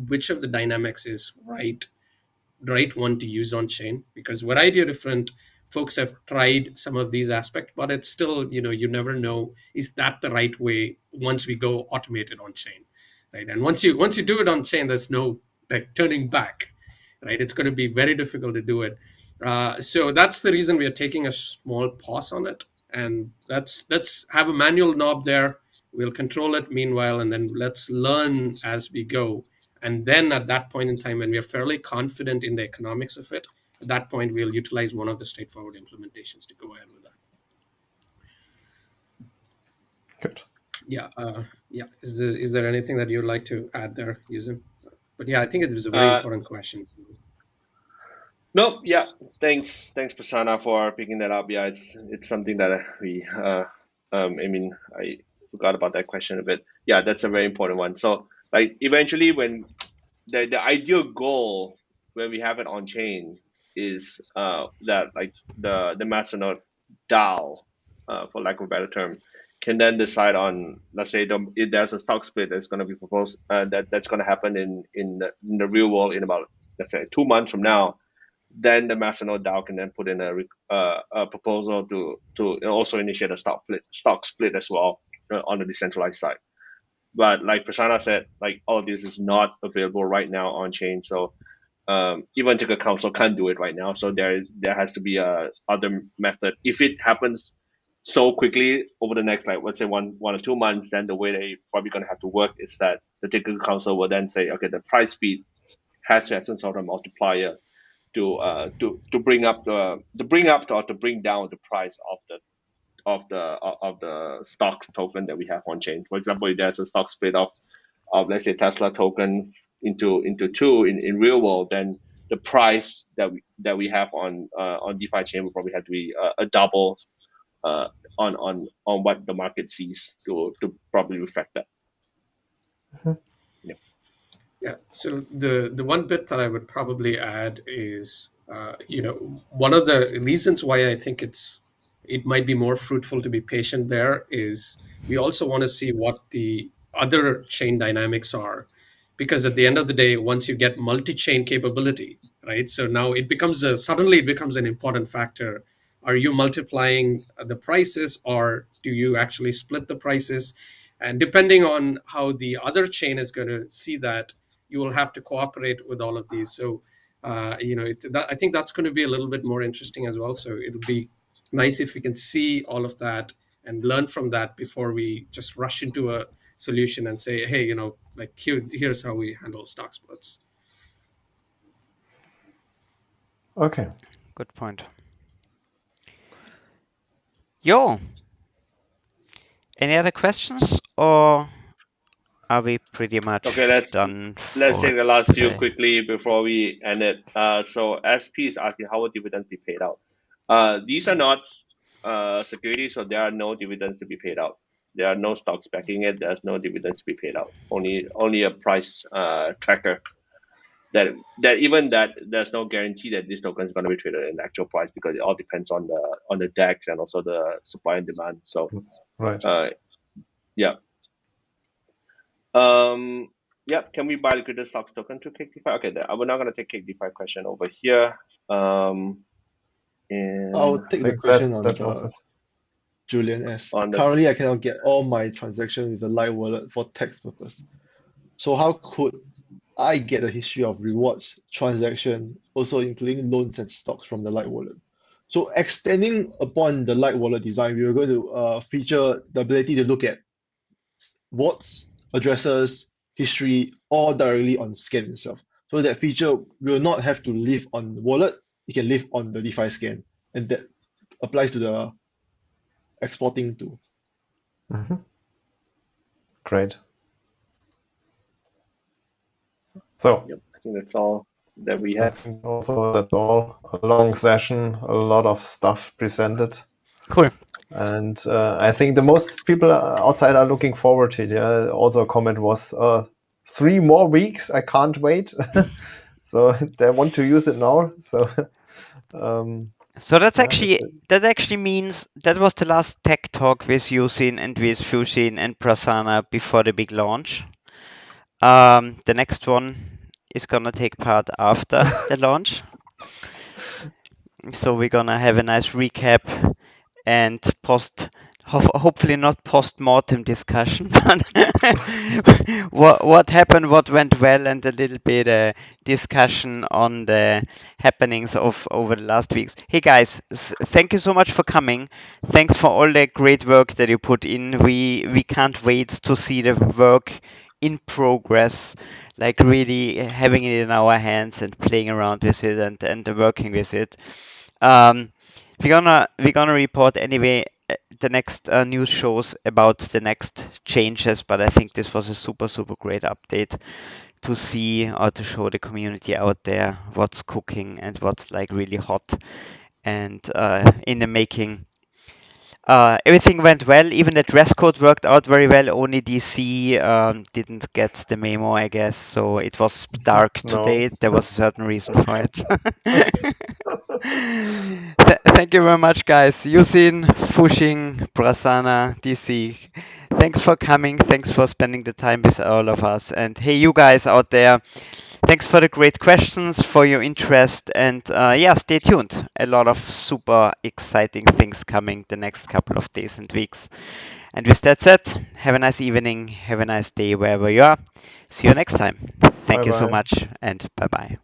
which of the dynamics is right one to use on chain, because variety of different folks have tried some of these aspects, but it's still, you never know, is that the right way once we go automated on chain, right? And once you do it on chain, there's no turning back, right? It's going to be very difficult to do it. So that's the reason we are taking a small pause on it, and let's have a manual knob there. We'll control it meanwhile, and then let's learn as we go. And then at that point in time, when we are fairly confident in the economics of it, at that point, we'll utilize one of the straightforward implementations to go ahead with that. Good. Yeah. Is there anything that you'd like to add there, U-Zyn? But yeah, I think it was a very important question. Nope. Yeah. Thanks, Prasanna, for picking that up. Yeah, it's something that we. I forgot about that question a bit. Yeah, that's a very important one. So, like, eventually, when the ideal goal when we have it on chain is that like the masternode DAO, for lack of a better term, can then decide on, let's say, if there's a stock split that's going to be proposed, that's going to happen in the real world in about, let's say, 2 months from now. Then the masternode DAO can then put in a proposal to also initiate a stock split as well on the decentralized side. But like Prasanna said, like all of this is not available right now on chain. So even Ticker Council can't do it right now. So there has to be a other method. If it happens so quickly over the next, like, let's say 1 or 2 months, then the way they probably going to have to work is that the Ticker Council will then say, okay, the price feed has to have some sort of multiplier to bring up or to bring down the price of the stock token that we have on chain. For example, if there's a stock split of let's say Tesla token into two in real world, then the price that we have on DeFi chain will probably have to be a double on what the market sees to probably reflect that. Yeah. So the one bit that I would probably add is, one of the reasons why I think it might be more fruitful to be patient there is we also want to see what the other chain dynamics are, because at the end of the day, once you get multi-chain capability, right? So now suddenly it becomes an important factor. Are you multiplying the prices, or do you actually split the prices? And depending on how the other chain is going to see that, you will have to cooperate with all of these. So, I think that's going to be a little bit more interesting as well. So it'll be nice if we can see all of that and learn from that before we just rush into a solution and say, hey, here's how we handle stock splits. Okay. Good point. Yo, any other questions, or are we pretty much done? Let's take the last few today? quickly before we end it. So SP is asking, how will dividends be paid out? These are not securities, so there are no dividends to be paid out. There are no stocks backing it. There's no dividends to be paid out. Only a price tracker. That there's no guarantee that this token is going to be traded in actual price, because it all depends on the DEX and also the supply and demand. So Right. yeah. Can we buy liquidity stocks token to Cake DeFi? Okay, we're not going to take Cake DeFi question over here. I'll take the think question that on was it. Julian S. On the- Currently, I cannot get all my transactions with the Light Wallet for tax purpose. So how could I get a history of rewards, transaction, also including loans and stocks from the Light Wallet? So extending upon the Light Wallet design, we are going to feature the ability to look at vaults, addresses, history, all directly on scan itself. So that feature will not have to live on the wallet, it can live on the DefiScan, and that applies to the exporting too. Great. So Yep, I think that's all that we I have. think also that's all. A long session, a lot of stuff presented. Cool. And I think the most people outside are looking forward to it. Yeah. Also, a comment was 3 more weeks. I can't wait. So they want to use it now. So So that's Yeah, actually that actually means that was the last tech talk with U-Zyn and with Fuxing and Prasanna before the big launch. The next one is gonna take part after the launch. So we're gonna have a nice recap and hopefully not post-mortem discussion, but what happened, what went well, and a little bit discussion on the happenings of over the last weeks. Hey guys, thank you so much for coming. Thanks for all the great work that you put in. We can't wait to see the work in progress, like really having it in our hands and playing around with it and working with it. We're gonna report anyway the next news shows about the next changes, but I think this was a super great update to see or to show the community out there what's cooking and what's like really hot and in the making. Everything went well. Even the dress code worked out very well. Only DC didn't get the memo, I guess. So it was dark No. today. There was a certain reason for it. Thank you very much, guys. U-Zyn, Fuxing, Prasanna, DC. Thanks for coming. Thanks for spending the time with all of us. And hey, you guys out there, thanks for the great questions, for your interest, and yeah, stay tuned. A lot of super exciting things coming the next couple of days and weeks. And with that said, have a nice evening, have a nice day wherever you are. See you next time. Thank Bye you so bye. much, and bye bye.